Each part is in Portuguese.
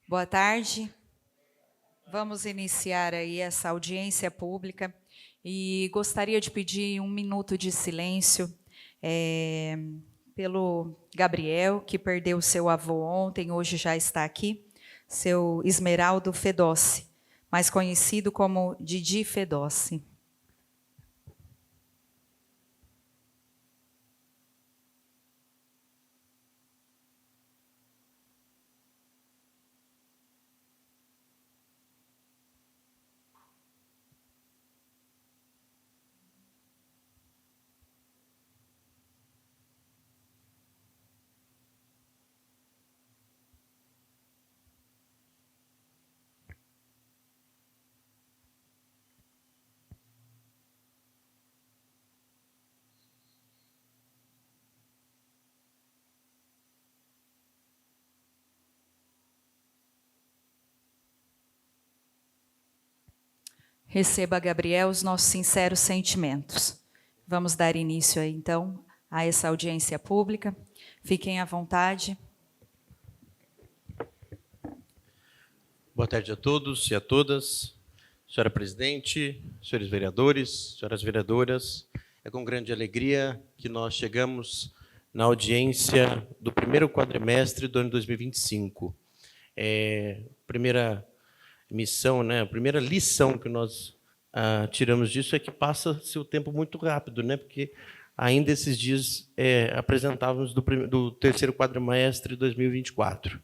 Boa tarde. Vamos iniciar aí essa audiência pública e gostaria de pedir 1 minuto de silêncio pelo Gabriel, que perdeu seu avô ontem, hoje já está aqui, seu Esmeraldo Fedossi, mais conhecido como Didi Fedossi. Receba, Gabriel, os nossos sinceros sentimentos. Vamos dar início aí, então, a essa audiência pública. Fiquem à vontade. Boa tarde a todos e a todas. Senhora presidente, senhores vereadores, senhoras vereadoras, é com grande alegria que nós chegamos na audiência do primeiro quadrimestre do ano 2025. Primeira missão, a primeira lição que nós tiramos disso é que passa-se o tempo muito rápido, porque ainda esses dias apresentávamos do terceiro quadrimestre de 2024.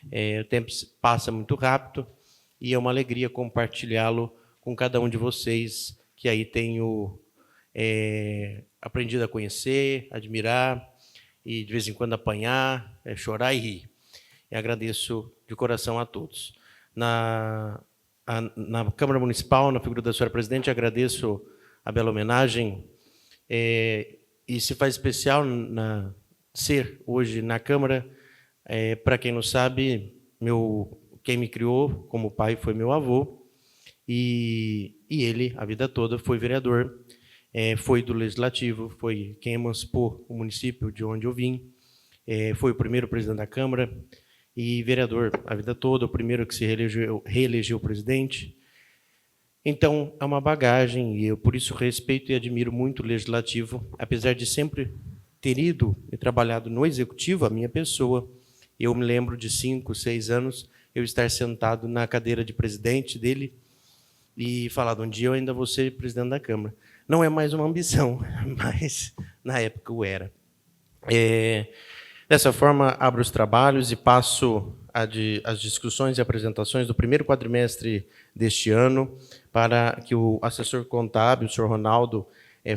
O tempo passa muito rápido e é uma alegria compartilhá-lo com cada um de vocês que aí tenho aprendido a conhecer, admirar e de vez em quando apanhar, chorar e rir. E agradeço de coração a todos. Na Câmara Municipal, na figura da senhora presidente, agradeço a bela homenagem e se faz especial ser hoje na Câmara. Para quem não sabe, quem me criou como pai foi meu avô, e ele, a vida toda, foi vereador, foi do Legislativo, foi quem emancipou o município de onde eu vim, foi o primeiro presidente da Câmara, e vereador a vida toda, o primeiro que se reelegeu presidente. Então, é uma bagagem, e eu, por isso, respeito e admiro muito o Legislativo, apesar de sempre ter ido e trabalhado no Executivo, a minha pessoa. Eu me lembro de 5, 6 anos, eu estar sentado na cadeira de presidente dele e falar, um dia eu ainda vou ser presidente da Câmara. Não é mais uma ambição, mas na época eu era. Dessa forma, abro os trabalhos e passo as discussões e apresentações do primeiro quadrimestre deste ano para que o assessor contábil, o senhor Ronaldo,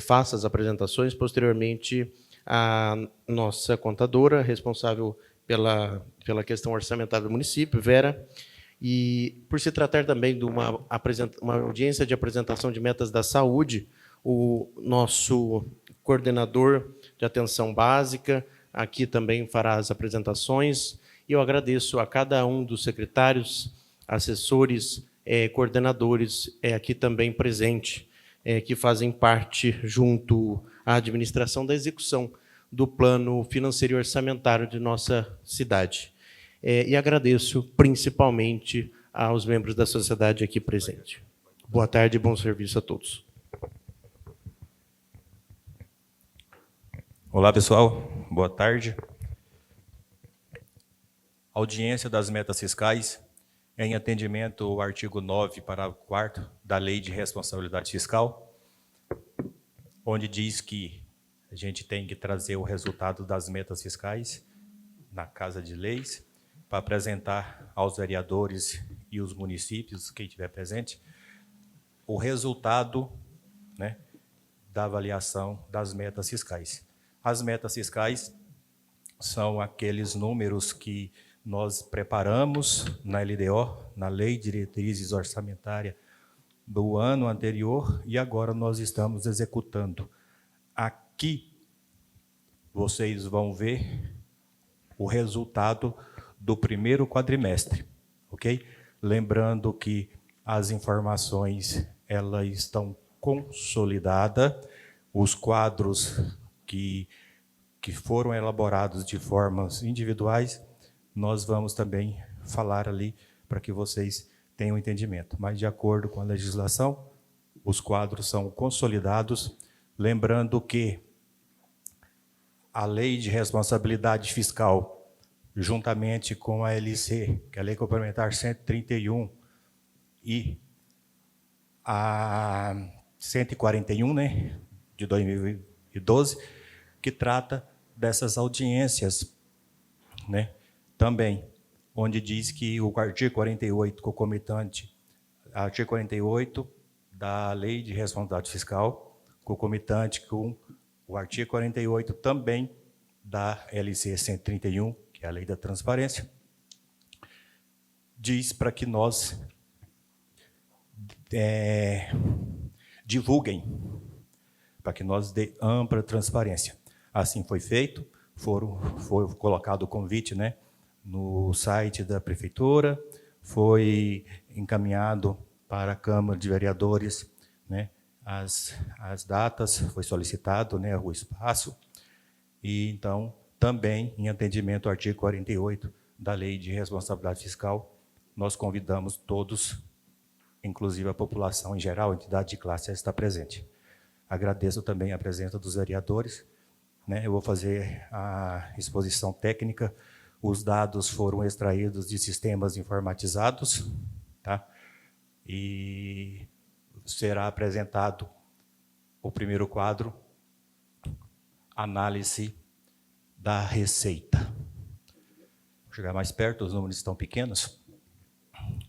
faça as apresentações. Posteriormente, a nossa contadora, responsável pela questão orçamentária do município, Vera, e por se tratar também de uma audiência de apresentação de metas da saúde, o nosso coordenador de atenção básica aqui também fará as apresentações, e eu agradeço a cada um dos secretários, assessores, coordenadores aqui também presente, que fazem parte, junto à administração, da execução do plano financeiro e orçamentário de nossa cidade. E agradeço principalmente aos membros da sociedade aqui presente. Boa tarde e bom serviço a todos. Olá, pessoal. Boa tarde. Audiência das metas fiscais em atendimento ao artigo 9, parágrafo 4º da Lei de Responsabilidade Fiscal, onde diz que a gente tem que trazer o resultado das metas fiscais na Casa de Leis para apresentar aos vereadores e os municípios, quem estiver presente, o resultado, da avaliação das metas fiscais. As metas fiscais são aqueles números que nós preparamos na LDO, na Lei de Diretrizes Orçamentárias do ano anterior, e agora nós estamos executando. Aqui vocês vão ver o resultado do primeiro quadrimestre, ok? Lembrando que as informações elas estão consolidadas, os quadros que foram elaborados de formas individuais, nós vamos também falar ali para que vocês tenham entendimento. Mas, de acordo com a legislação, os quadros são consolidados, lembrando que a Lei de Responsabilidade Fiscal, juntamente com a LC, que é a Lei Complementar 131, e a 141, né, de 2012, que trata dessas audiências, né, também, onde diz que o artigo 48, concomitante, artigo 48 da Lei de Responsabilidade Fiscal, concomitante com o artigo 48 também da LC 131, que é a Lei da Transparência, diz para que nós divulguem, para que nós dê ampla transparência. Assim foi feito, foi colocado o convite, né, no site da Prefeitura, foi encaminhado para a Câmara de Vereadores, né, as datas, foi solicitado, né, o espaço, e então também, em atendimento ao artigo 48 da Lei de Responsabilidade Fiscal, nós convidamos todos, inclusive a população em geral, a entidade de classe, a estar presente. Agradeço também a presença dos vereadores, né, eu vou fazer a exposição técnica. Os dados foram extraídos de sistemas informatizados, tá? E será apresentado o primeiro quadro, análise da receita. Vou chegar mais perto, os números estão pequenos.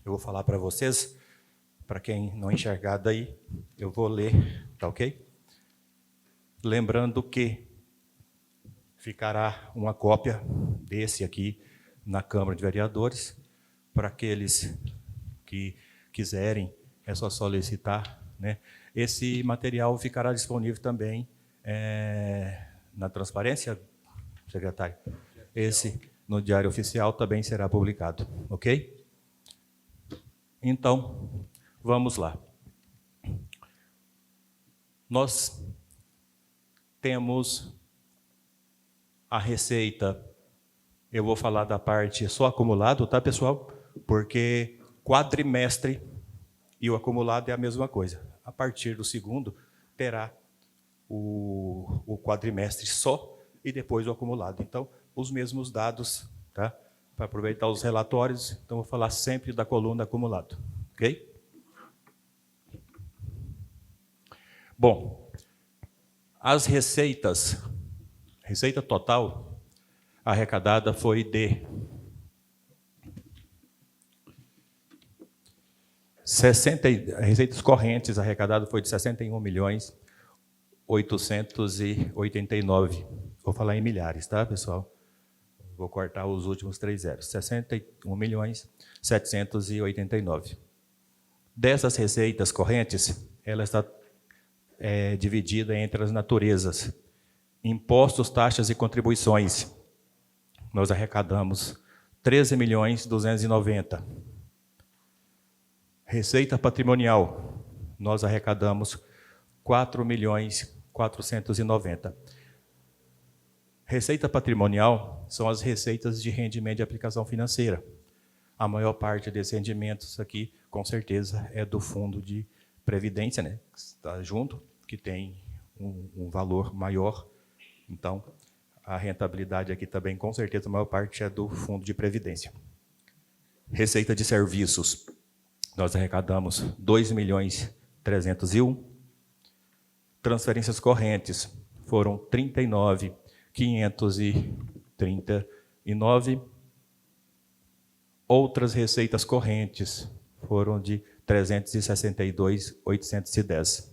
Eu vou falar para vocês, para quem não enxergar daí, eu vou ler, tá ok? Lembrando que ficará uma cópia desse aqui na Câmara de Vereadores, para aqueles que quiserem, é só solicitar, né? Esse material ficará disponível também na transparência, secretário. Esse, no Diário Oficial, também será publicado, ok? Então, vamos lá. Nós temos a receita, eu vou falar da parte só acumulado, tá, pessoal? Porque quadrimestre e o acumulado é a mesma coisa. A partir do segundo, terá o quadrimestre só e depois o acumulado. Então, os mesmos dados, tá? Para aproveitar os relatórios, então vou falar sempre da coluna acumulado, ok? Bom, as receitas, receita total arrecadada foi de 60, receitas correntes arrecadadas foi de 61.889. Vou falar em milhares, tá, pessoal? Vou cortar os últimos 3 zeros. 61.789. Dessas receitas correntes, ela está dividida entre as naturezas. Impostos, taxas e contribuições. Nós arrecadamos 13.290. Receita patrimonial, nós arrecadamos 4.490. Receita patrimonial são as receitas de rendimento de aplicação financeira. A maior parte desses rendimentos aqui, com certeza, é do fundo de previdência, né? Que está junto, que tem um valor maior. Então, a rentabilidade aqui também, com certeza, a maior parte é do fundo de previdência. Receita de serviços. Nós arrecadamos 2.301.000. Transferências correntes foram 39.539. Outras receitas correntes foram de 362.810.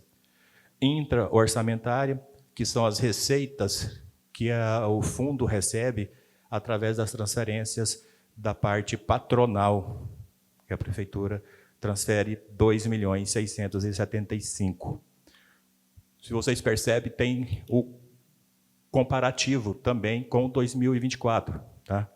Intra-orçamentária, que são as receitas que o fundo recebe através das transferências da parte patronal, que a prefeitura transfere 2.675.000. Se vocês percebem, tem o comparativo também com 2024. Tá?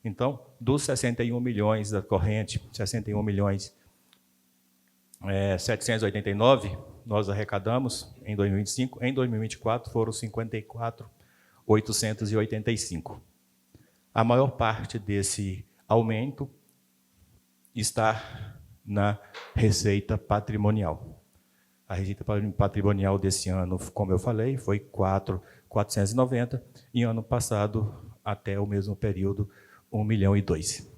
Então, dos 61 milhões da corrente, 61.789.000, nós arrecadamos em 2025. Em 2024, foram 54.885. A maior parte desse aumento está na receita patrimonial. A receita patrimonial desse ano, como eu falei, foi 4.490, e ano passado, até o mesmo período, 1.002.000.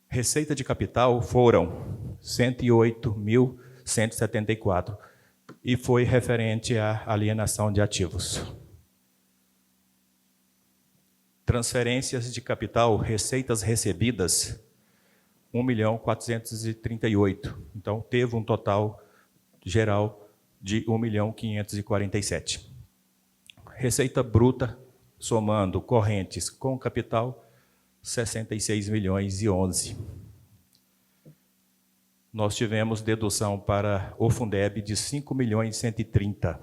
Receita de capital foram 108.174, e foi referente à alienação de ativos. Transferências de capital, receitas recebidas, 1.438. Então, teve um total geral de 1.547. Receita bruta, somando correntes com capital, 66.011.000. Nós tivemos dedução para o Fundeb de 5.130.000.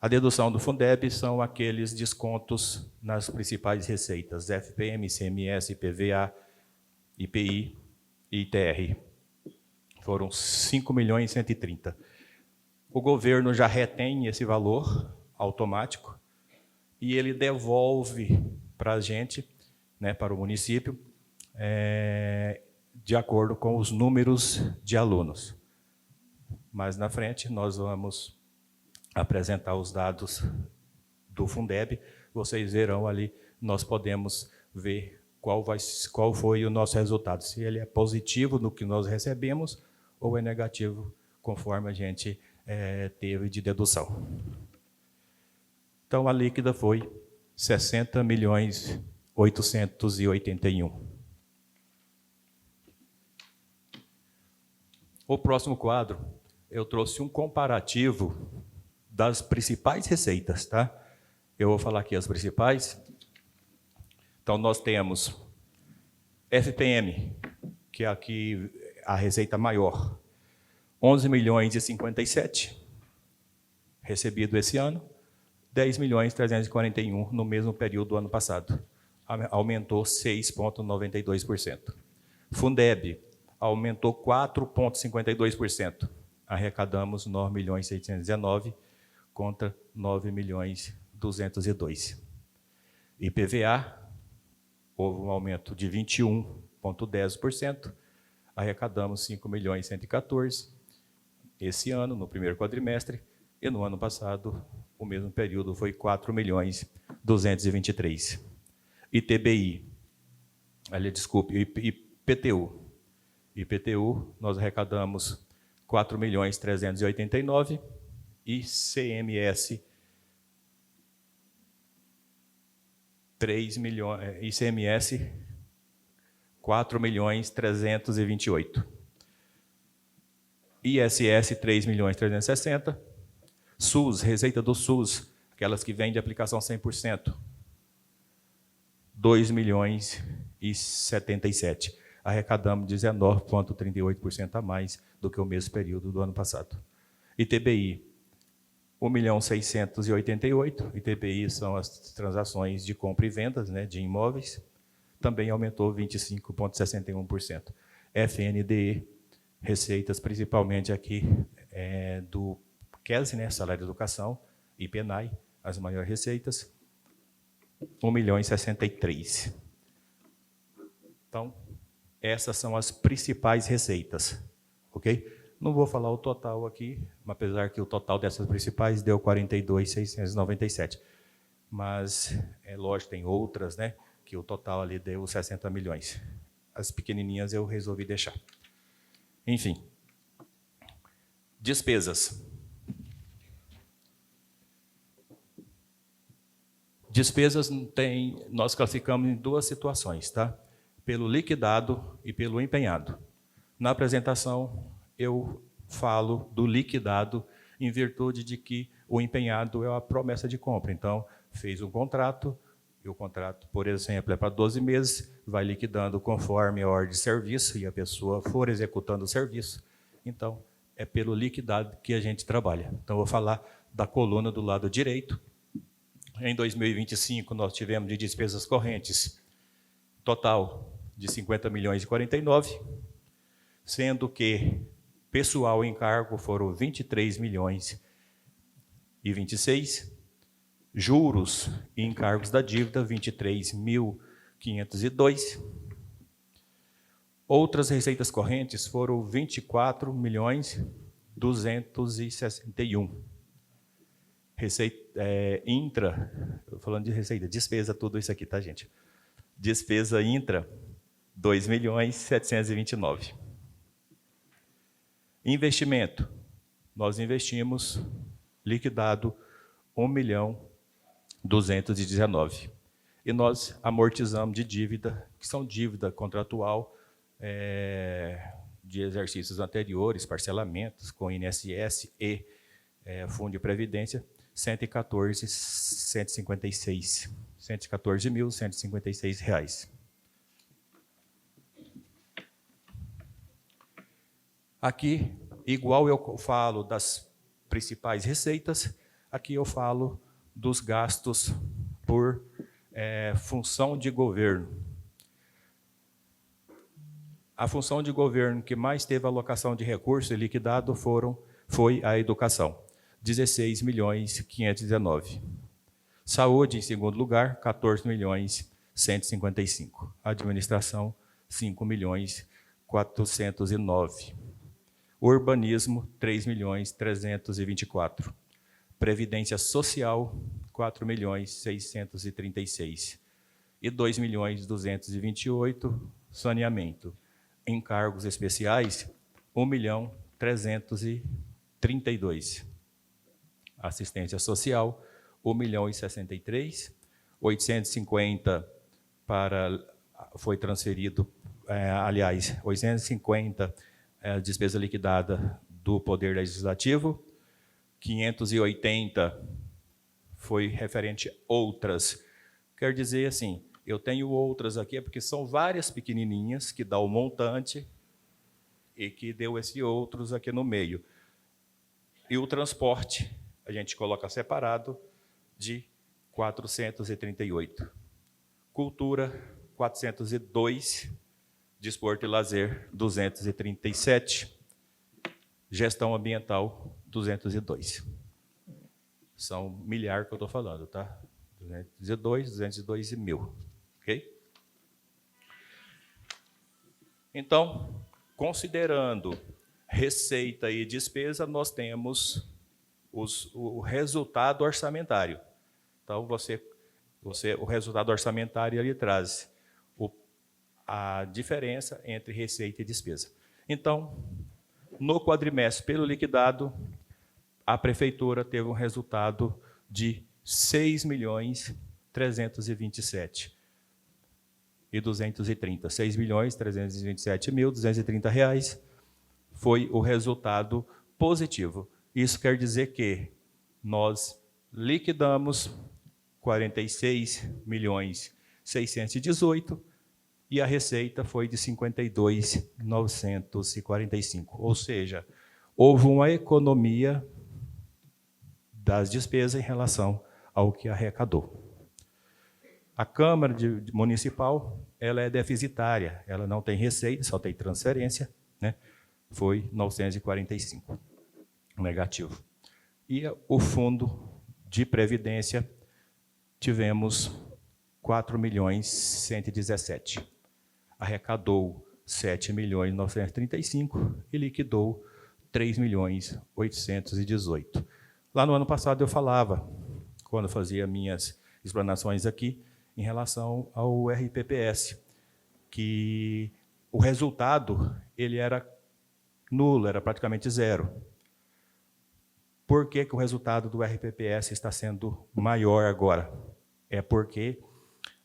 A dedução do Fundeb são aqueles descontos nas principais receitas, FPM, ICMS, IPVA, IPI e ITR. Foram 5.130.000. O governo já retém esse valor automático e ele devolve para a gente, né, para o município, de acordo com os números de alunos. Mas na frente nós vamos apresentar os dados do Fundeb. Vocês verão ali, nós podemos ver qual foi o nosso resultado, se ele é positivo no que nós recebemos ou é negativo, conforme a gente teve de dedução. Então, a líquida foi 60.881.000. O próximo quadro, eu trouxe um comparativo das principais receitas, tá? Eu vou falar aqui as principais. Então, nós temos FPM, que é aqui a receita maior, 11.057.000, recebido esse ano, 10.341.000 no mesmo período do ano passado. Aumentou 6,92%. Fundeb aumentou 4,52%. Arrecadamos 9.619.000 contra 9.202.000. IPVA, houve um aumento de 21,10%. Arrecadamos 5.114.000 esse ano, no primeiro quadrimestre, e no ano passado, o mesmo período, foi 4.223.000. ITBI, IPTU. IPTU, nós arrecadamos 4.389.000 e CMS, ICMS 4.328.000. ISS 3.360.000. SUS, receita do SUS, aquelas que vêm de aplicação 100%, 2.077.000. Arrecadamos 19,38% a mais do que o mesmo período do ano passado. ITBI, 1.688.000. ITBI são as transações de compra e vendas, né, de imóveis. Também aumentou 25,61%. FNDE, receitas principalmente aqui do QESE, né, Salário de Educação, e PENAI, as maiores receitas, 1.063.000. Então, essas são as principais receitas, ok? Não vou falar o total aqui, apesar que o total dessas principais deu 42.697. Mas, é lógico, tem outras, né, que o total ali deu 60 milhões. As pequenininhas eu resolvi deixar. Enfim. Despesas. Despesas nós classificamos em duas situações, tá? Pelo liquidado e pelo empenhado. Na apresentação, eu falo do liquidado em virtude de que o empenhado é a promessa de compra. Então, fez um contrato, e o contrato, por exemplo, é para 12 meses, vai liquidando conforme a ordem de serviço e a pessoa for executando o serviço. Então, é pelo liquidado que a gente trabalha. Então, eu vou falar da coluna do lado direito. Em 2025, nós tivemos de despesas correntes total de 50.049.000, sendo que pessoal em cargo foram 23.026.000, Juros e encargos da dívida, 23.502. Outras receitas correntes foram 24.261. Receita intra, falando de receita, despesa, tudo isso aqui, tá, gente? Despesa intra, 2.729. Investimento, nós investimos liquidado 1.219. E nós amortizamos de dívida, que são dívida contratual de exercícios anteriores, parcelamentos com INSS e Fundo de Previdência, 114.156 reais. Aqui, igual eu falo das principais receitas, aqui eu falo dos gastos por função de governo. A função de governo que mais teve alocação de recursos e liquidado foi a educação, 16.519. Saúde, em segundo lugar, 14.155. Administração, 5.409. Urbanismo, 3.324. Previdência Social, 4.636. E 2.228, saneamento. Encargos especiais, 1.332. Assistência social, 1.063. 850 foi transferido, 850 despesa liquidada do Poder Legislativo, 580 foi referente a outras. Quer dizer assim, eu tenho outras aqui, porque são várias pequenininhas que dá o montante e que deu esse outros aqui no meio. E o transporte, a gente coloca separado, de 438. Cultura, 402. Desporto e lazer, 237. Gestão ambiental, 202. São milhar que eu estou falando, tá? 202 e 1.000. Ok? Então, considerando receita e despesa, nós temos o resultado orçamentário. Então, o resultado orçamentário ele traz a diferença entre receita e despesa. Então, no quadrimestre, pelo liquidado, a prefeitura teve um resultado de 6.327.230. 6.327.230 reais foi o resultado positivo. Isso quer dizer que nós liquidamos 46.618 e a receita foi de 52.945. Ou seja, houve uma economia das despesas em relação ao que arrecadou. A Câmara Municipal ela é deficitária, ela não tem receita, só tem transferência, né? Foi 945, negativo. E o Fundo de Previdência tivemos 4.117. Arrecadou 7.935 e liquidou 3.818. Lá no ano passado eu falava, quando fazia minhas explanações aqui, em relação ao RPPS, que o resultado ele era nulo, era praticamente zero. Por que o resultado do RPPS está sendo maior agora? É porque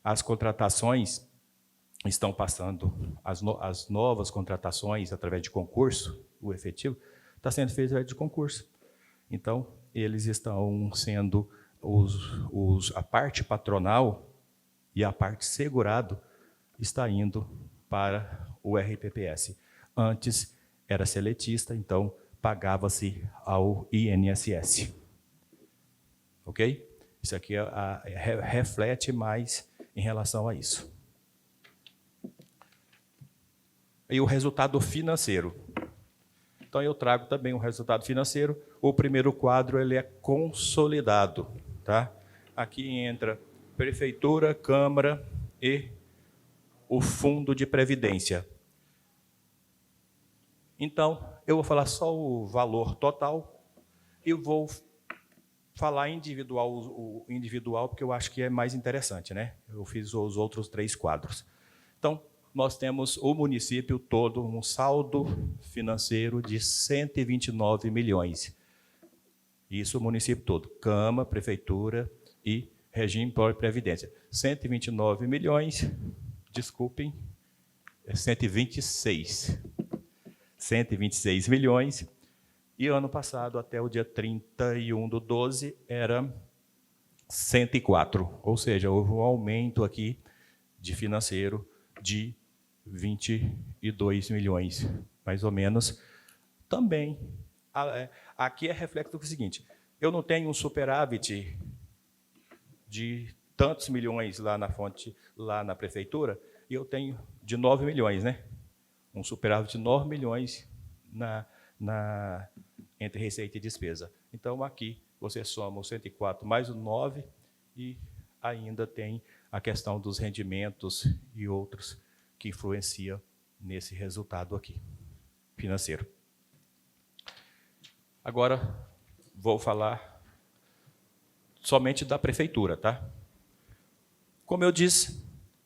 as contratações estão passando, as novas contratações através de concurso, o efetivo, está sendo feito através de concurso. Então, eles estão sendo, a parte patronal e a parte segurado está indo para o RPPS. Antes era seletista, então pagava-se ao INSS. Ok? Isso aqui reflete mais em relação a isso. E o resultado financeiro. Então, eu trago também o resultado financeiro. O primeiro quadro ele é consolidado. Tá? aqui entra Prefeitura, Câmara e o Fundo de Previdência. Então, eu vou falar só o valor total e vou falar individual, porque eu acho que é mais interessante, né? Eu fiz os outros 3 quadros. Então, nós temos o município todo um saldo financeiro de 129 milhões. Isso o município todo, Câmara, Prefeitura e Regime de Previdência. 129 milhões, desculpem, é 126. 126 milhões. E ano passado, até o dia 31/12, era 104. Ou seja, houve um aumento aqui de financeiro de 22 milhões, mais ou menos. Também, aqui é reflexo do seguinte, eu não tenho um superávit de tantos milhões lá na fonte, lá na prefeitura, e eu tenho de 9 milhões, né? Um superávit de 9 milhões entre receita e despesa. Então, aqui, você soma o 104 mais o 9 e ainda tem a questão dos rendimentos e outros que influenciam nesse resultado aqui, financeiro. Agora, vou falar somente da prefeitura, tá? Como eu disse,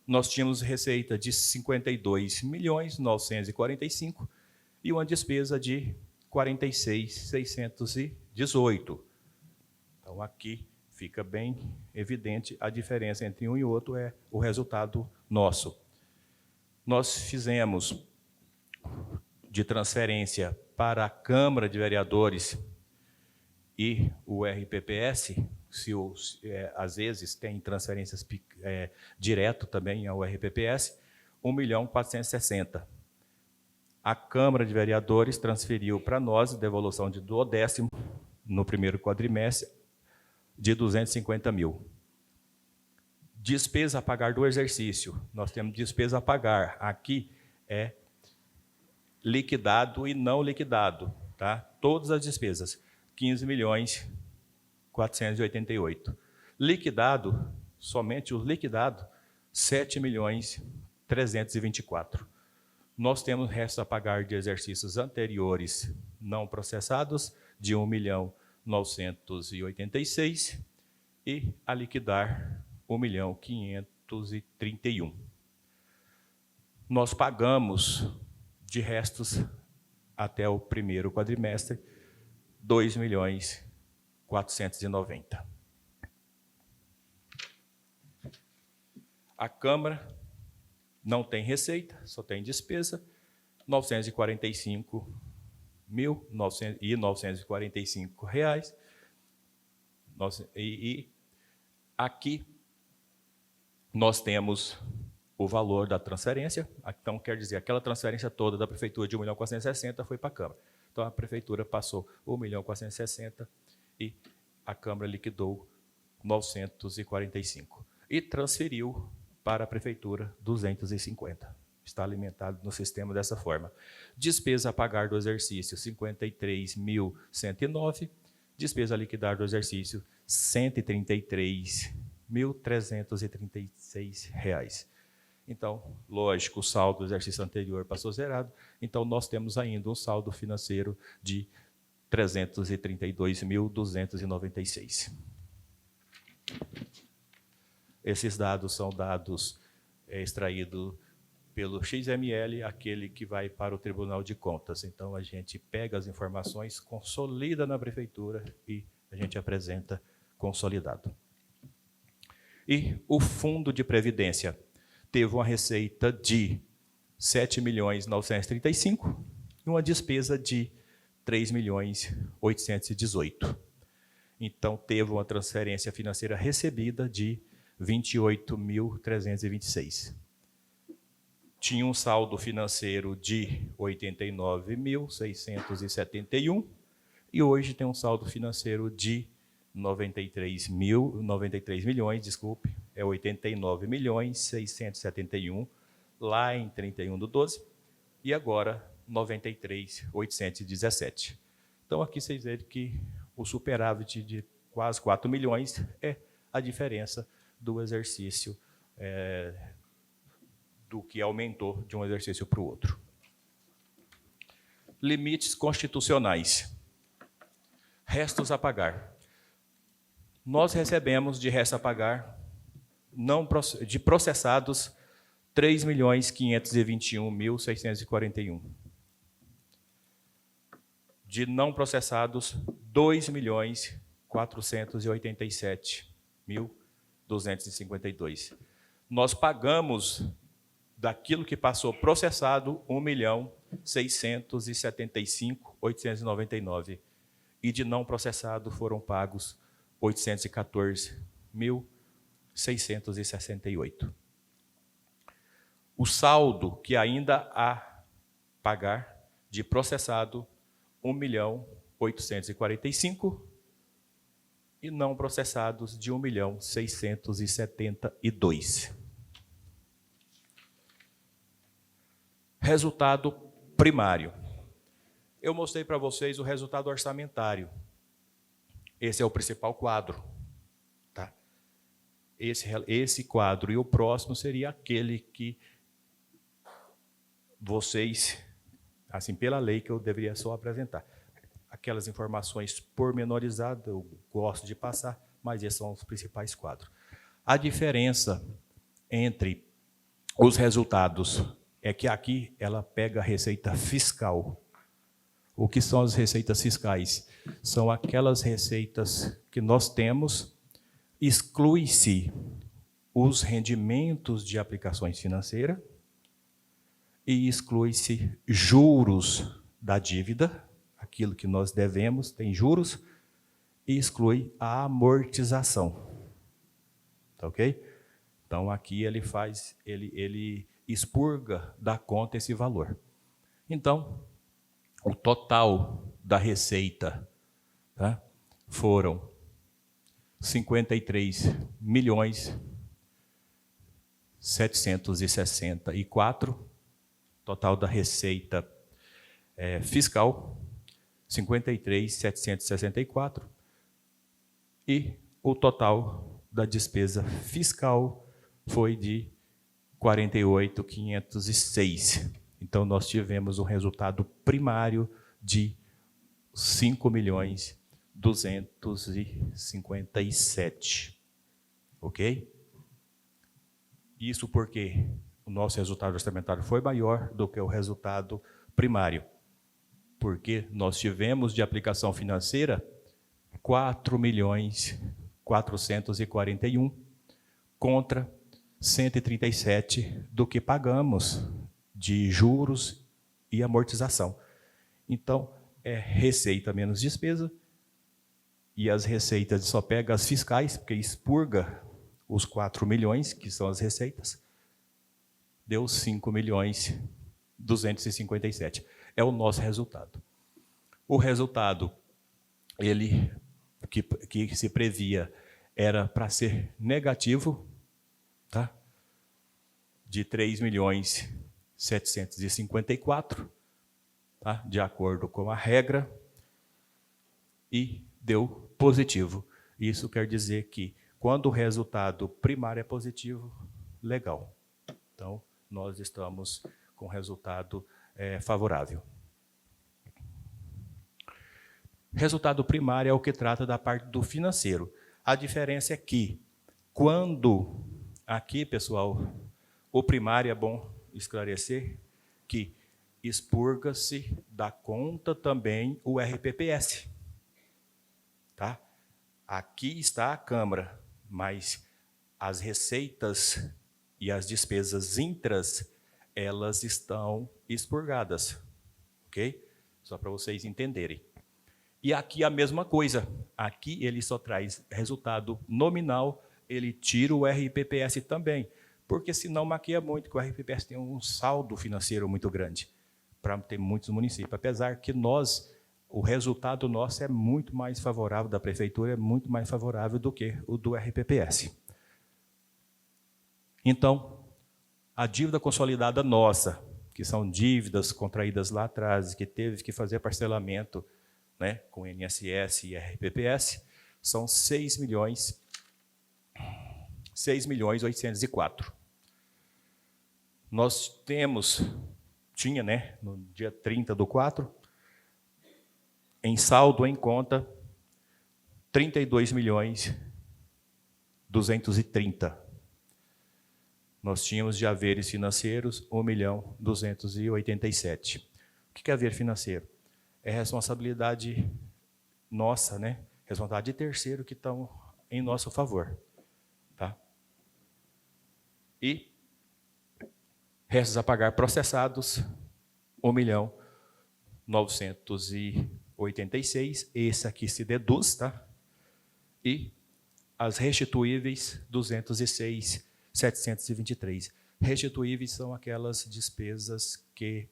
nós tínhamos receita de 52.945 e uma despesa de 46.618. Então, aqui fica bem evidente a diferença entre um e outro, é o resultado nosso. Nós fizemos de transferência para a Câmara de Vereadores e o RPPS, às vezes tem transferências direto também ao RPPS, 1.460.000. A Câmara de Vereadores transferiu para nós devolução de 10º no primeiro quadrimestre de 250 mil. Despesa a pagar do exercício. Nós temos despesa a pagar. Aqui é liquidado e não liquidado, tá? Todas as despesas. 15.488. Liquidado, somente o liquidado, 7.324. Nós temos resto a pagar de exercícios anteriores não processados de 1.986 e a liquidar 1.531. Nós pagamos de restos até o primeiro quadrimestre 2.490.000. A Câmara não tem receita, só tem despesa, 945.945 reais. E aqui nós temos o valor da transferência. Então, quer dizer, aquela transferência toda da prefeitura de 1.460.000 foi para a Câmara. Então, a prefeitura passou 1.460.000 e a Câmara liquidou 945. E transferiu para a prefeitura 250. Está alimentado no sistema dessa forma. Despesa a pagar do exercício 53.109, despesa a liquidar do exercício 133.336 reais. Então, lógico, o saldo do exercício anterior passou zerado, então nós temos ainda um saldo financeiro de 332.296. Esses dados são dados extraídos pelo XML, aquele que vai para o Tribunal de Contas. Então, a gente pega as informações, consolida na prefeitura e a gente apresenta consolidado. E o Fundo de Previdência teve uma receita de 7.935 e uma despesa de 3.818. Então, teve uma transferência financeira recebida de 28.326. Tinha um saldo financeiro de 89.671 e hoje tem um saldo financeiro de 93 milhões, desculpe, é 89.671 lá em 31/12 e agora 93.817. Então aqui vocês veem que o superávit de quase 4 milhões é a diferença do exercício, do que aumentou de um exercício para o outro. Limites constitucionais. Restos a pagar. Nós recebemos de resto a pagar de processados 3.521.641. De não processados, 2.487.252. Nós pagamos daquilo que passou processado 1.675.899. E de não processado foram pagos 814.668. O saldo que ainda há pagar de processado, 1.845.000, e não processados de 1.672.000. Resultado primário. Eu mostrei para vocês o resultado orçamentário. Esse é o principal quadro. Tá? Esse quadro e o próximo seria aquele que vocês, assim, pela lei, que eu deveria só apresentar. Aquelas informações pormenorizadas, eu gosto de passar, mas esses são os principais quadros. A diferença entre os resultados é que aqui ela pega a receita fiscal. O que são as receitas fiscais? São aquelas receitas que nós temos, exclui-se os rendimentos de aplicações financeiras e exclui-se juros da dívida, aquilo que nós devemos, tem juros, e exclui a amortização. Tá ok? Então, aqui ele expurga da conta esse valor. Então, o total da receita, tá, foram 53.764.000, total da receita fiscal, 53.764, e o total da despesa fiscal foi de 48.506. Então, nós tivemos um resultado primário de 5.257.000. Ok? Isso porque o nosso resultado orçamentário foi maior do que o resultado primário. Porque nós tivemos de aplicação financeira 4.441.000 contra 137 do que pagamos de juros e amortização. Então, é receita menos despesa, e as receitas só pega as fiscais, porque expurga os 4 milhões, que são as receitas, deu 5.257.000. É o nosso resultado. O resultado, ele que se previa, era para ser negativo, tá? De 3.754.000, tá? De acordo com a regra, e deu positivo. Isso quer dizer que, quando o resultado primário é positivo, legal. Então, nós estamos com resultado favorável. Resultado primário é o que trata da parte do financeiro. A diferença é que, quando, aqui, pessoal, o primário é bom esclarecer que expurga-se da conta também o RPPS. Tá? Aqui está a Câmara, mas as receitas e as despesas intras, elas estão expurgadas. Ok? Só para vocês entenderem. E aqui a mesma coisa. Aqui ele só traz resultado nominal, ele tira o RPPS também. Porque senão maquia muito, que o RPPS tem um saldo financeiro muito grande para ter muitos municípios. Apesar que o resultado nosso é muito mais favorável, da prefeitura é muito mais favorável do que o do RPPS. Então, a dívida consolidada nossa, que são dívidas contraídas lá atrás, que teve que fazer parcelamento, né, com INSS e RPPS, são 6.300.000. 6.804.000. Nós tinha, né, no dia 30/4, em saldo em conta, 32.230.000. Nós tínhamos de haveres financeiros 1.287.000. O que é haver financeiro? É responsabilidade nossa, né? Responsabilidade de terceiro que estão em nosso favor. Tá? E restos a pagar processados, 1.986.000. Esse aqui se deduz, tá? E as restituíveis, 206.723. Restituíveis são aquelas despesas que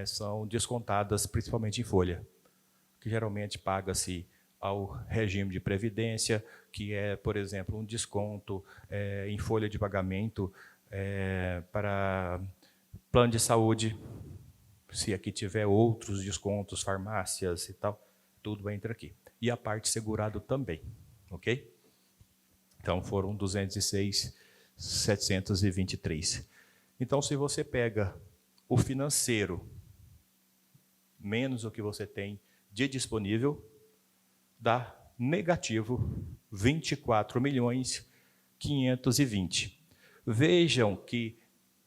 são descontadas principalmente em folha, que geralmente paga-se ao regime de previdência, que é, por exemplo, um desconto em folha de pagamento para plano de saúde, se aqui tiver outros descontos, farmácias e tal, tudo entra aqui. E a parte segurado também, ok? Então, foram 206.723. Então, se você pega o financeiro menos o que você tem de disponível, dá negativo 24.520.000. Vejam que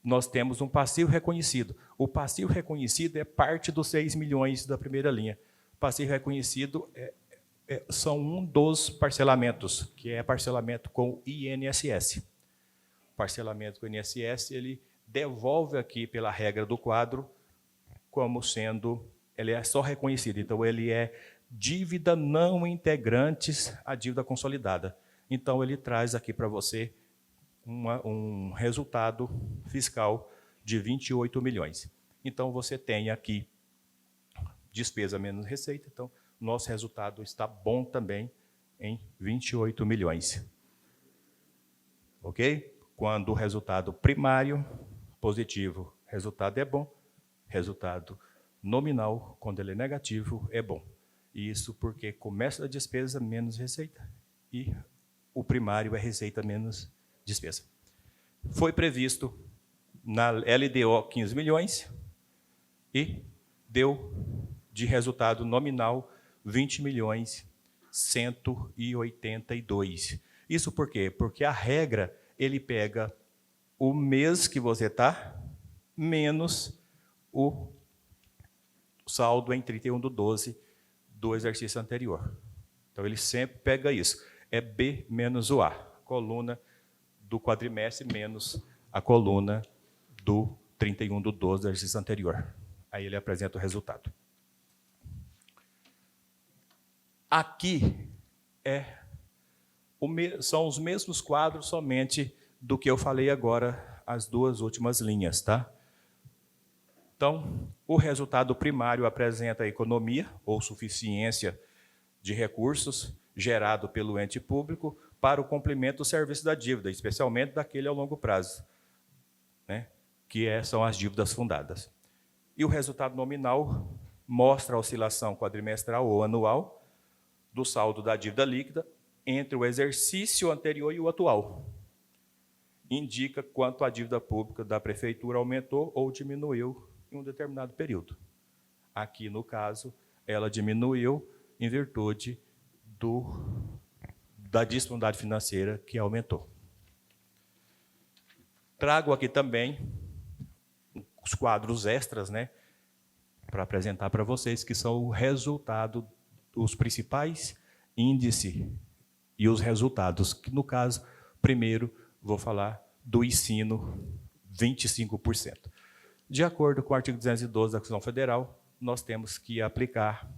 nós temos um passivo reconhecido. O passivo reconhecido é parte dos 6 milhões da primeira linha. O passivo reconhecido são um dos parcelamentos, que é parcelamento com o INSS. O parcelamento com o INSS, ele devolve aqui pela regra do quadro como sendo, ele é só reconhecido, então ele é dívida não integrantes à dívida consolidada. Então ele traz aqui para você um resultado fiscal de 28 milhões. Então você tem aqui despesa menos receita, então nosso resultado está bom também em 28 milhões. Ok? Quando o resultado primário positivo, resultado é bom. Resultado nominal, quando ele é negativo, é bom. Isso porque começa a despesa menos receita e o primário é receita menos despesa. Foi previsto na LDO 15 milhões e deu de resultado nominal 20.182.000. Isso por quê? Porque a regra, ele pega o mês que você está, menos o saldo em 31/12 do exercício anterior. Então, ele sempre pega isso. É B menos o A, coluna do quadrimestre menos a coluna do 31/12 do exercício anterior. Aí ele apresenta o resultado. Aqui são os mesmos quadros, somente do que eu falei agora, as duas últimas linhas, tá? Então, o resultado primário apresenta a economia ou suficiência de recursos gerado pelo ente público para o cumprimento do serviço da dívida, especialmente daquele a longo prazo, né? São as dívidas fundadas. E o resultado nominal mostra a oscilação quadrimestral ou anual do saldo da dívida líquida entre o exercício anterior e o atual. Indica quanto a dívida pública da prefeitura aumentou ou diminuiu em um determinado período. Aqui, no caso, ela diminuiu em virtude da disponibilidade financeira que aumentou. Trago aqui também os quadros extras, né, para apresentar para vocês, que são o resultado, os principais índices e os resultados, que no caso, primeiro, vou falar do ensino, 25%. De acordo com o artigo 212 da Constituição Federal, nós temos que aplicar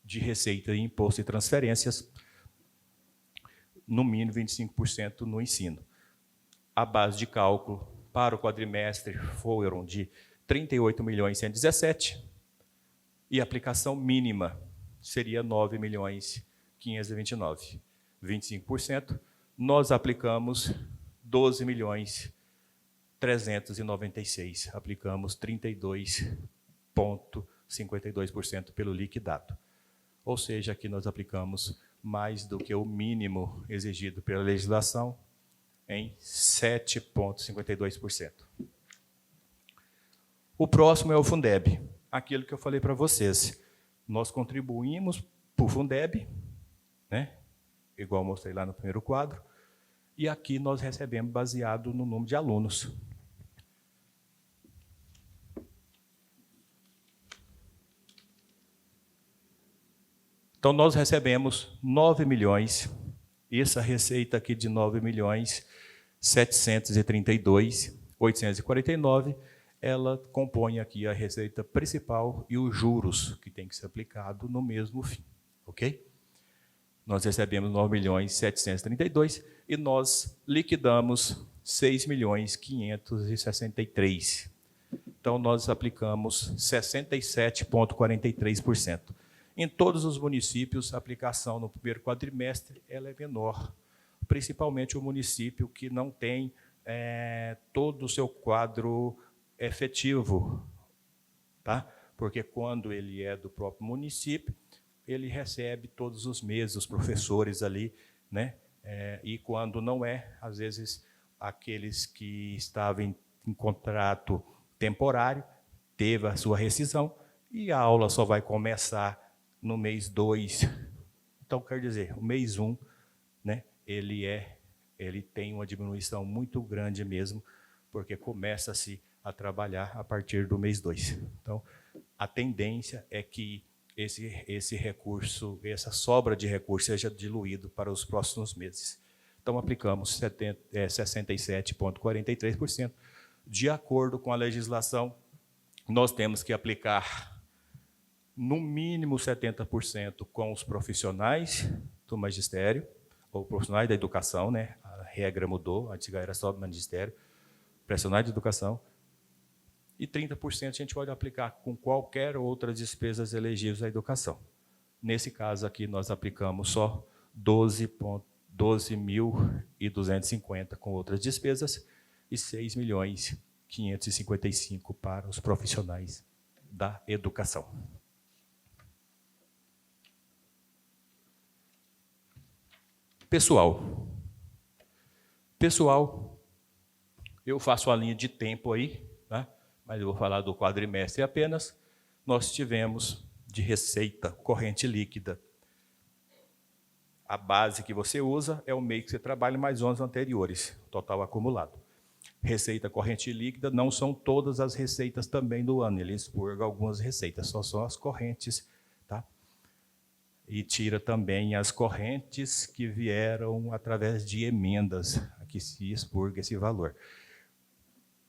de receita e imposto e transferências, no mínimo 25% no ensino. A base de cálculo para o quadrimestre foram de 38.117.000 e a aplicação mínima seria 9.529.000. 25%, nós aplicamos 12.396.000, aplicamos 32,52% pelo liquidado. Ou seja, aqui nós aplicamos mais do que o mínimo exigido pela legislação, em 7,52%. O próximo é o Fundeb, aquilo que eu falei para vocês. Nós contribuímos para o Fundeb, né? Igual eu mostrei lá no primeiro quadro, e aqui nós recebemos baseado no número de alunos. Então, nós recebemos 9 milhões, essa receita aqui de 9 milhões 732.849, ela compõe aqui a receita principal e os juros que tem que ser aplicado no mesmo fim, ok? Nós recebemos 9 milhões 732 e nós liquidamos 6 milhões 563. Então, nós aplicamos 67,43%. Em todos os municípios, a aplicação no primeiro quadrimestre ela é menor, principalmente o município que não tem todo o seu quadro efetivo, tá? Porque quando ele é do próprio município, ele recebe todos os meses os professores ali, né? E quando não é, às vezes, aqueles que estavam em contrato temporário, teve a sua rescisão, e a aula só vai começar no mês 2. Então, quer dizer, o mês 1, né, ele tem uma diminuição muito grande mesmo, porque começa-se a trabalhar a partir do mês 2. Então, a tendência é que esse recurso, essa sobra de recursos seja diluído para os próximos meses. Então, aplicamos 67,43%. De acordo com a legislação, nós temos que aplicar no mínimo 70% com os profissionais do magistério, ou profissionais da educação, né? A regra mudou, antes era só do magistério, profissionais de educação, e 30% a gente pode aplicar com qualquer outras despesas elegíveis à educação. Nesse caso aqui, nós aplicamos só 12.250 com outras despesas e 6.555 para os profissionais da educação. Pessoal, eu faço a linha de tempo aí, tá? Mas eu vou falar do quadrimestre apenas. Nós tivemos de receita corrente líquida. A base que você usa é o mês que você trabalha mais 11 anteriores, total acumulado. Receita corrente líquida não são todas as receitas também do ano, ele expurga algumas receitas, só são as correntes, tá? E tira também as correntes que vieram através de emendas, que se expurga esse valor.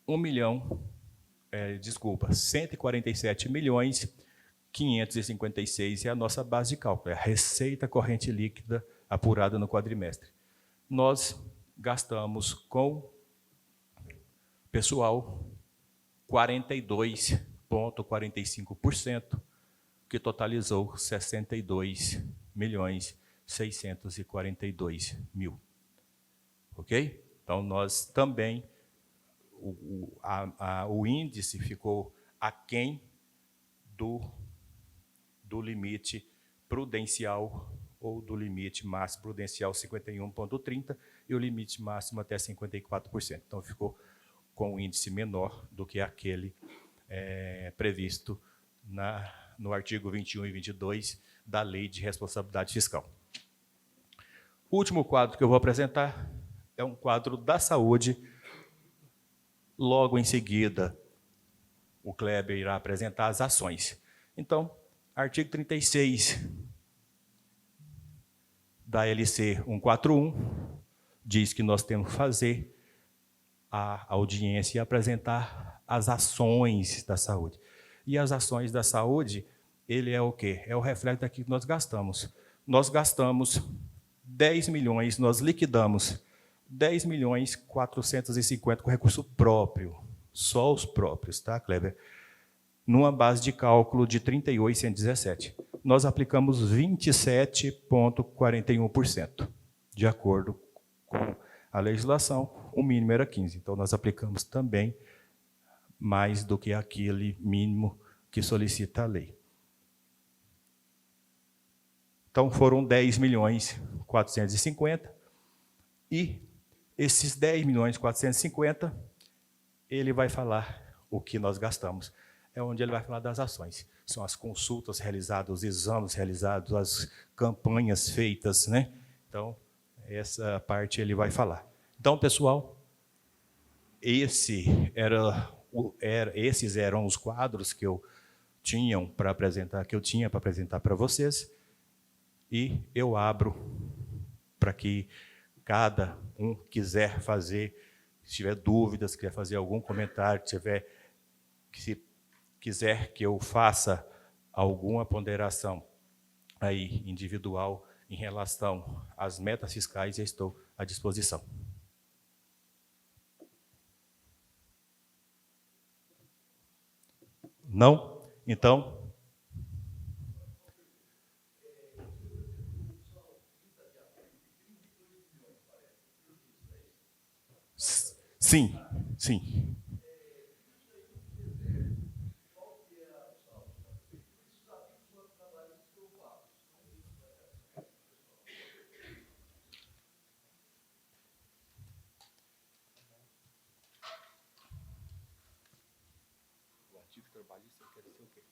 147.556 é a nossa base de cálculo, é a receita corrente líquida apurada no quadrimestre. Nós gastamos com pessoal 42,45%, que totalizou 62.642.000. Ok? Então, nós também, o índice ficou aquém do limite prudencial ou do limite máximo prudencial 51,30 e o limite máximo até 54%. Então, ficou com um índice menor do que aquele previsto no artigo 21 e 22 da Lei de Responsabilidade Fiscal. O último quadro que eu vou apresentar é um quadro da saúde. Logo em seguida, o Kleber irá apresentar as ações. Então, artigo 36 da LC 141 diz que nós temos que fazer a audiência e apresentar as ações da saúde. E as ações da saúde, ele é o quê? É o reflexo daquilo que nós gastamos. Nós gastamos 10 milhões, nós liquidamos 10.450.000 com recurso próprio, só os próprios, tá, Kleber? Numa base de cálculo de 38.117. Nós aplicamos 27,41%, de acordo com a legislação, o mínimo era 15%. Então, nós aplicamos também mais do que aquele mínimo que solicita a lei. Então, foram 10.450.000 e Esses 10.450.000, ele vai falar o que nós gastamos. É onde ele vai falar das ações. São as consultas realizadas, os exames realizados, as campanhas feitas, né? Então, essa parte ele vai falar. Então, pessoal, esses eram os quadros que eu tinha para apresentar para vocês. E eu abro para que cada um quiser fazer, se tiver dúvidas, quiser fazer algum comentário, se quiser que eu faça alguma ponderação aí individual em relação às metas fiscais, eu estou à disposição. Não? Então, sim, sim. O artigo trabalhista quer dizer o quê?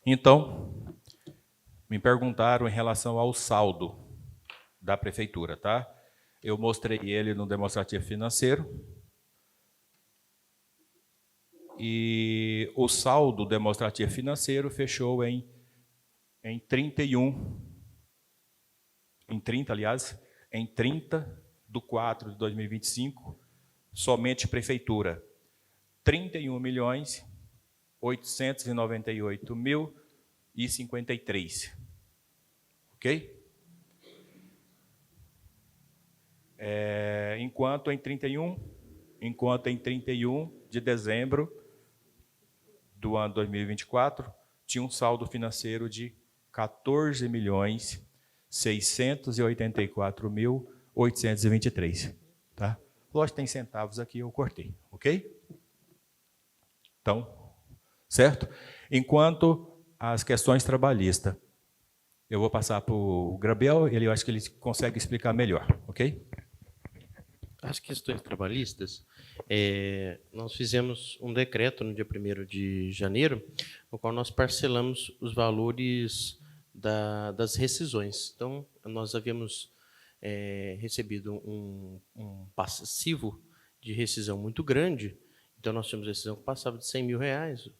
Então, me perguntaram em relação ao saldo da prefeitura, tá? Eu mostrei ele no demonstrativo financeiro. E o saldo demonstrativo financeiro fechou em 30 de 4 de 2025, somente prefeitura, 31.898.053. Ok? Enquanto em 31 de dezembro do ano 2024, tinha um saldo financeiro de 14.684.823. Tá? Lógico, tem centavos aqui, eu cortei, ok? Então, certo? Enquanto as questões trabalhistas, eu vou passar para o Gabriel, eu acho que ele consegue explicar melhor, ok? As questões trabalhistas, nós fizemos um decreto no dia 1º de janeiro, no qual nós parcelamos os valores das rescisões. Então, nós havíamos recebido um passivo de rescisão muito grande. Então, nós tínhamos rescisão que passava de R$100 mil,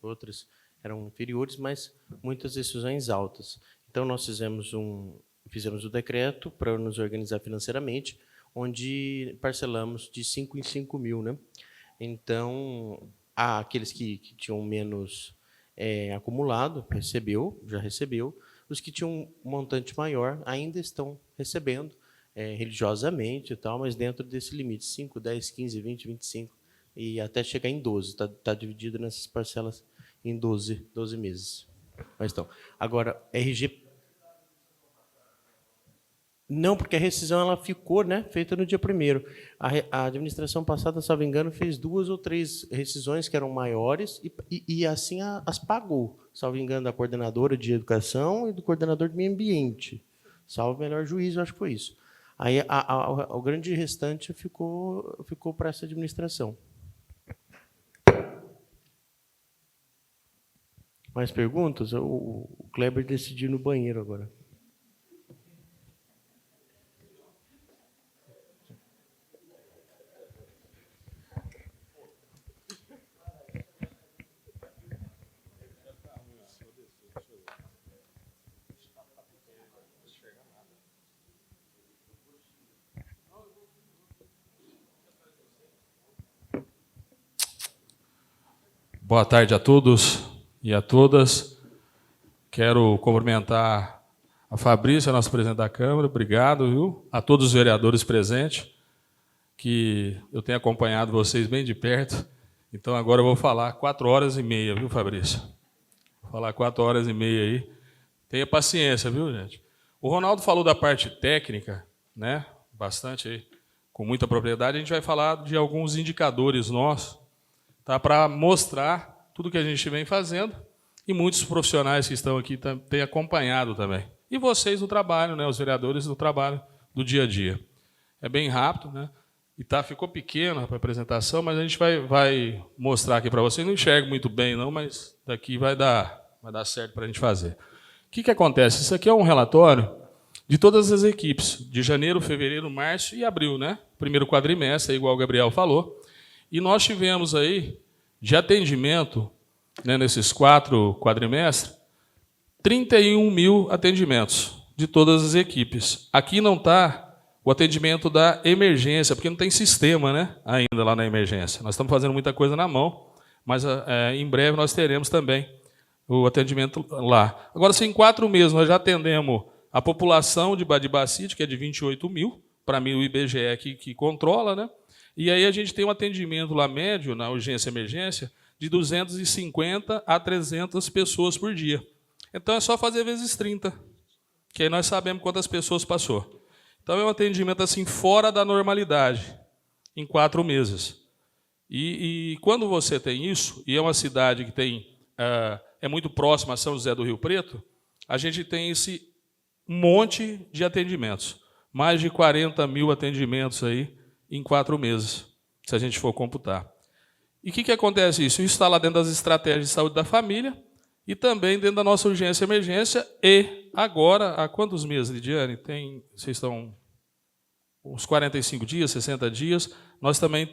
outras eram inferiores, mas muitas rescisões altas. Então, nós fizemos o decreto para nos organizar financeiramente, onde parcelamos de 5 em 5 mil, né? Então, aqueles que tinham menos acumulado, já recebeu. Os que tinham um montante maior ainda estão recebendo religiosamente e tal, mas dentro desse limite, 5, 10, 15, 20, 25, e até chegar em 12. Está dividido nessas parcelas em 12 meses. Mas então, agora, RG... Não, porque a rescisão ela ficou, né, feita no dia 1º. A administração passada, se não me engano, fez 2 ou 3 rescisões que eram maiores e assim as pagou, salvo engano, da coordenadora de educação e do coordenador de meio ambiente. Salvo melhor juízo, acho que foi isso. Aí o grande restante ficou para essa administração. Mais perguntas? O Kleber decidiu no banheiro agora. Boa tarde a todos e a todas. Quero cumprimentar a Fabrícia, nosso presidente da Câmara. Obrigado, viu? A todos os vereadores presentes, que eu tenho acompanhado vocês bem de perto Então agora eu vou falar 4h30, viu, Fabrício? Vou falar 4h30 aí. Tenha paciência, viu, gente? O Ronaldo falou da parte técnica, né? Bastante aí, com muita propriedade. A gente vai falar de alguns indicadores nossos, tá? Para mostrar tudo que a gente vem fazendo e muitos profissionais que estão aqui têm acompanhado também. E vocês no trabalho, né? Os vereadores do trabalho do dia a dia. É bem rápido, né? E ficou pequena a apresentação, mas a gente vai mostrar aqui para vocês. Não enxergo muito bem, não, mas daqui vai dar certo para a gente fazer. O que acontece? Isso aqui é um relatório de todas as equipes, de janeiro, fevereiro, março e abril, né? Primeiro quadrimestre, igual o Gabriel falou. E nós tivemos aí, de atendimento, né, nesses 4 quadrimestres, 31 mil atendimentos de todas as equipes. Aqui não está o atendimento da emergência, porque não tem sistema, né, ainda lá na emergência. Nós estamos fazendo muita coisa na mão, mas em breve nós teremos também o atendimento lá. Agora, se em 4 meses nós já atendemos a população de Badibacite, que é de 28 mil, para mim o IBGE que controla, né? E aí a gente tem um atendimento lá médio, na urgência e emergência, de 250 a 300 pessoas por dia. Então é só fazer vezes 30, que aí nós sabemos quantas pessoas passou. Então é um atendimento assim fora da normalidade, em 4 meses. E quando você tem isso, e é uma cidade que tem é muito próxima a São José do Rio Preto, a gente tem esse monte de atendimentos. Mais de 40 mil atendimentos aí em 4 meses, se a gente for computar. E o que acontece isso? Isso está lá dentro das estratégias de saúde da família e também dentro da nossa urgência e emergência. E agora, há quantos meses, Lidiane? Vocês estão uns 45 dias, 60 dias. Nós também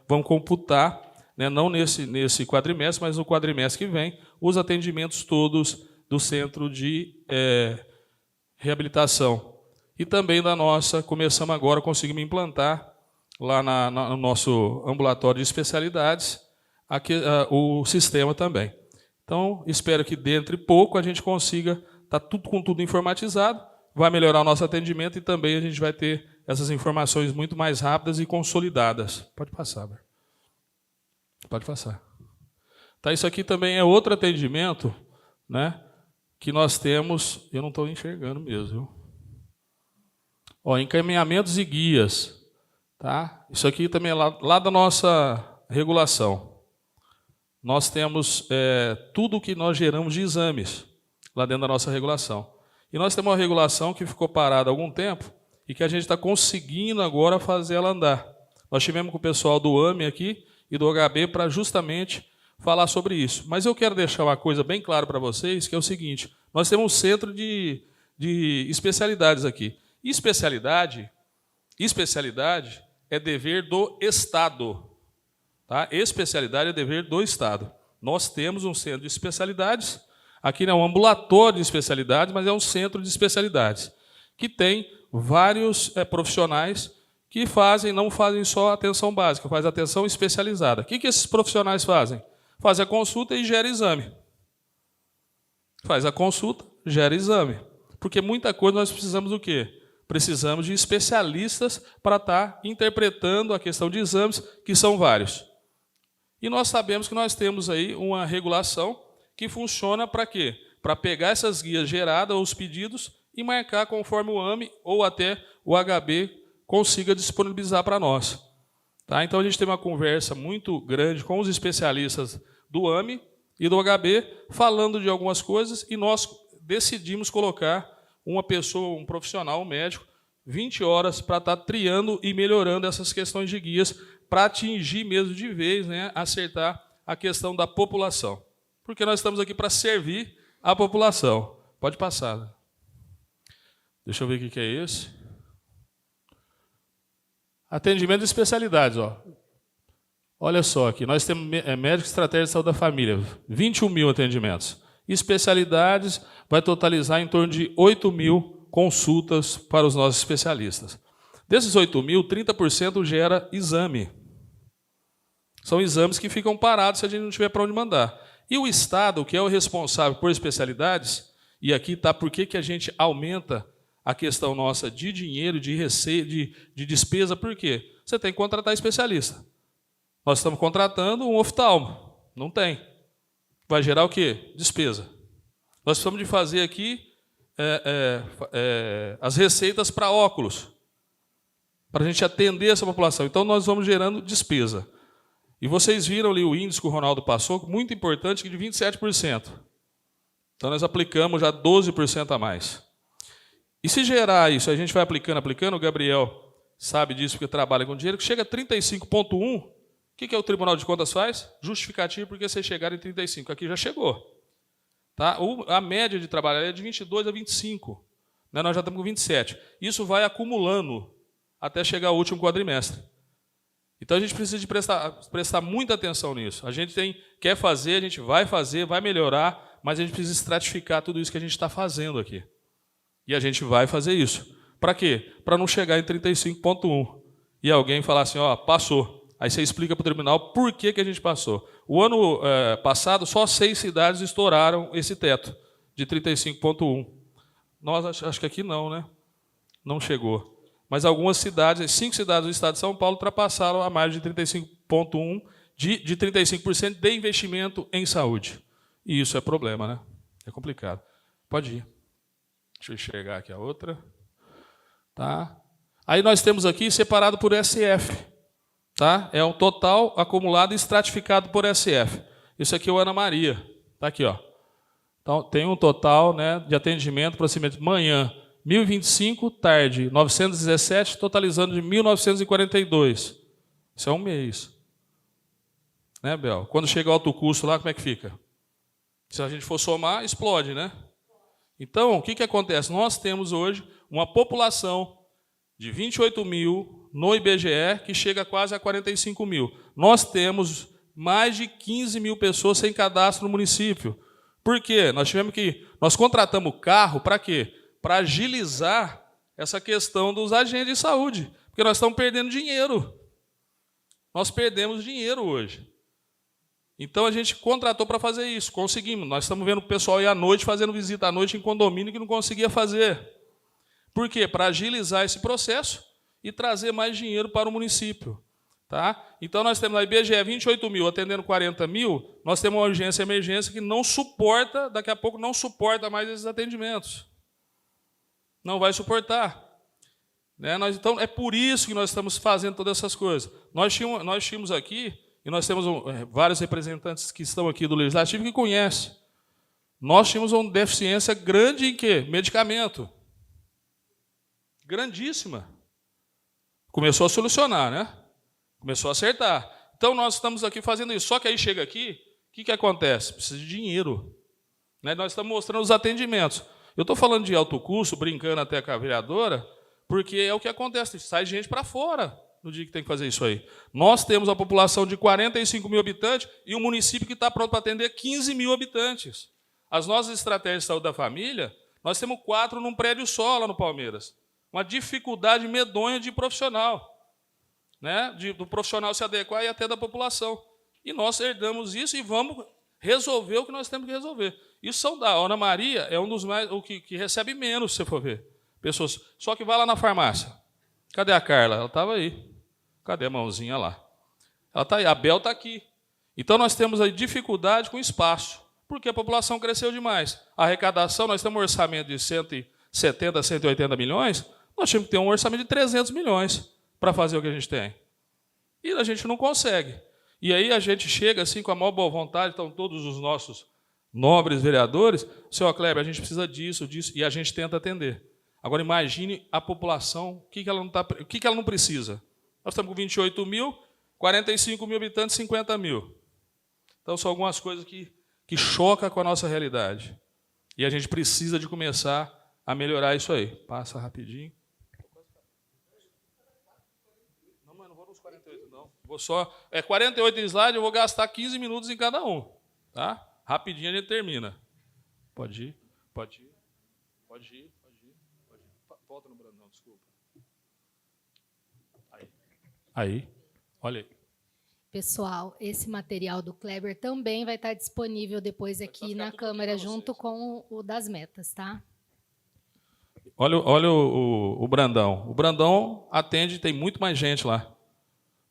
vamos computar, né, não nesse quadrimestre, mas no quadrimestre que vem, os atendimentos todos do centro de reabilitação. E também começamos agora, conseguimos implantar lá no nosso ambulatório de especialidades o sistema também. Então, espero que dentro de pouco a gente consiga estar com tudo informatizado, vai melhorar o nosso atendimento e também a gente vai ter essas informações muito mais rápidas e consolidadas. Pode passar, Ber. Pode passar. Tá, isso aqui também é outro atendimento, né, que nós temos, eu não estou enxergando mesmo, viu? Encaminhamentos e guias. Tá? Isso aqui também é lá da nossa regulação. Nós temos tudo o que nós geramos de exames lá dentro da nossa regulação. E nós temos uma regulação que ficou parada há algum tempo e que a gente está conseguindo agora fazer ela andar. Nós tivemos com o pessoal do AME aqui e do HB para justamente falar sobre isso. Mas eu quero deixar uma coisa bem clara para vocês, que é o seguinte: nós temos um centro de especialidades aqui. Especialidade é dever do Estado. Tá? Especialidade é dever do Estado. Nós temos um centro de especialidades, aqui não é um ambulatório de especialidades, mas é um centro de especialidades, que tem vários profissionais que não fazem só atenção básica, fazem atenção especializada. O que esses profissionais fazem? Fazem a consulta e gera exame. Faz a consulta, gera exame. Porque muita coisa nós precisamos do quê? Precisamos de especialistas para estar interpretando a questão de exames, que são vários. E nós sabemos que nós temos aí uma regulação que funciona para quê? Para pegar essas guias geradas, os pedidos, e marcar conforme o AME ou até o HB consiga disponibilizar para nós. Tá? Então, a gente teve uma conversa muito grande com os especialistas do AME e do HB, falando de algumas coisas, e nós decidimos colocar uma pessoa, um profissional, um médico, 20 horas para estar triando e melhorando essas questões de guias, para atingir mesmo de vez, né, acertar a questão da população. Porque nós estamos aqui para servir a população. Pode passar. Deixa eu ver o que é esse. Atendimento de especialidades. Olha só aqui, nós temos médico estratégia de saúde da família, 21 mil atendimentos. Especialidades vai totalizar em torno de 8 mil consultas para os nossos especialistas. Desses 8 mil, 30% gera exame. São exames que ficam parados se a gente não tiver para onde mandar. E o Estado, que é o responsável por especialidades, e aqui está por que a gente aumenta a questão nossa de dinheiro, de receita, de despesa, por quê? Você tem que contratar especialista. Nós estamos contratando um oftalmo. Não tem. Vai gerar o quê? Despesa. Nós precisamos de fazer aqui as receitas para óculos, para a gente atender essa população. Então, nós vamos gerando despesa. E vocês viram ali o índice que o Ronaldo passou, muito importante, de 27%. Então, nós aplicamos já 12% a mais. E se gerar isso, a gente vai aplicando, o Gabriel sabe disso porque trabalha com dinheiro, que chega a 35,1, o que o Tribunal de Contas faz? Justificativo porque vocês chegaram em 35. Aqui já chegou. Tá? A média de trabalho é de 22 a 25. Né? Nós já estamos com 27. Isso vai acumulando até chegar ao último quadrimestre. Então, a gente precisa de prestar muita atenção nisso. A gente quer fazer, a gente vai fazer, vai melhorar, mas a gente precisa estratificar tudo isso que a gente está fazendo aqui. E a gente vai fazer isso. Para quê? Para não chegar em 35,1 e alguém falar assim, ó, passou. Aí você explica para o tribunal por que a gente passou. O ano passado, só 6 cidades estouraram esse teto de 35,1. Nós, acho que aqui não, né? Não chegou. Mas algumas cidades, 5 cidades do estado de São Paulo, ultrapassaram a margem de 35,1 de 35% de investimento em saúde. E isso é problema, né? É complicado. Pode ir. Deixa eu enxergar aqui a outra. Tá? Aí nós temos aqui separado por SF. Tá? É um total acumulado e estratificado por SF. Isso aqui é o Ana Maria. Está aqui. Ó. Então, tem um total, né, de atendimento, procedimento manhã, 1.025, tarde, 917, totalizando de 1.942. Isso é um mês. Né, Bel? Quando chega o alto custo lá, como é que fica? Se a gente for somar, explode, né? Então, o que acontece? Nós temos hoje uma população de 28 mil no IBGE, que chega quase a 45 mil. Nós temos mais de 15 mil pessoas sem cadastro no município. Por quê? Nós contratamos carro para quê? Para agilizar essa questão dos agentes de saúde. Porque nós estamos perdendo dinheiro. Nós perdemos dinheiro hoje. Então, a gente contratou para fazer isso. Conseguimos. Nós estamos vendo o pessoal ir à noite, fazendo visita à noite em condomínio que não conseguia fazer. Por quê? Para agilizar esse processo e trazer mais dinheiro para o município. Tá? Então, nós temos na IBGE 28 mil, atendendo 40 mil, nós temos uma urgência e emergência que não suporta, daqui a pouco não suporta mais esses atendimentos. Não vai suportar. Né? Então, é por isso que nós estamos fazendo todas essas coisas. Nós tínhamos aqui, e nós temos vários representantes que estão aqui do Legislativo que conhecem. Nós tínhamos uma deficiência grande em quê? Medicamento. Grandíssima. Começou a solucionar, né? Começou a acertar. Então, nós estamos aqui fazendo isso. Só que aí chega aqui, o que acontece? Precisa de dinheiro. Né? Nós estamos mostrando os atendimentos. Eu estou falando de alto custo, brincando até com a vereadora, porque é o que acontece. Sai gente para fora no dia que tem que fazer isso aí. Nós temos a população de 45 mil habitantes e um município que está pronto para atender 15 mil habitantes. As nossas estratégias de saúde da família, nós temos 4 num prédio só lá no Palmeiras. Uma dificuldade medonha de profissional, né? Do profissional se adequar e até da população. E nós herdamos isso e vamos resolver o que nós temos que resolver. Isso são da Ana Maria, é um dos mais, o que recebe menos, se você for ver. Pessoas. Só que vai lá na farmácia. Cadê a Carla? Ela estava aí. Cadê a mãozinha lá? Ela está aí, a Bel está aqui. Então, nós temos aí dificuldade com espaço, porque a população cresceu demais. A arrecadação, nós temos um orçamento de 170, 180 milhões, nós tínhamos que ter um orçamento de 300 milhões para fazer o que a gente tem. E a gente não consegue. E aí a gente chega assim com a maior boa vontade, estão todos os nossos nobres vereadores, senhor Kleber, a gente precisa disso, e a gente tenta atender. Agora imagine a população, o que ela não precisa. Nós estamos com 28 mil, 45 mil habitantes, 50 mil. Então são algumas coisas que chocam com a nossa realidade. E a gente precisa de começar a melhorar isso aí. Passa rapidinho. Não, mas não vou nos 48, não. Vou só... 48 slides, eu vou gastar 15 minutos em cada um. Tá? Rapidinho a gente termina. Pode ir. Volta no Brandão, desculpa. Aí. Olha aí. Pessoal, esse material do Kleber também vai estar disponível depois aqui na Câmara, junto com o das metas, tá? Olha o Brandão. O Brandão atende, tem muito mais gente lá.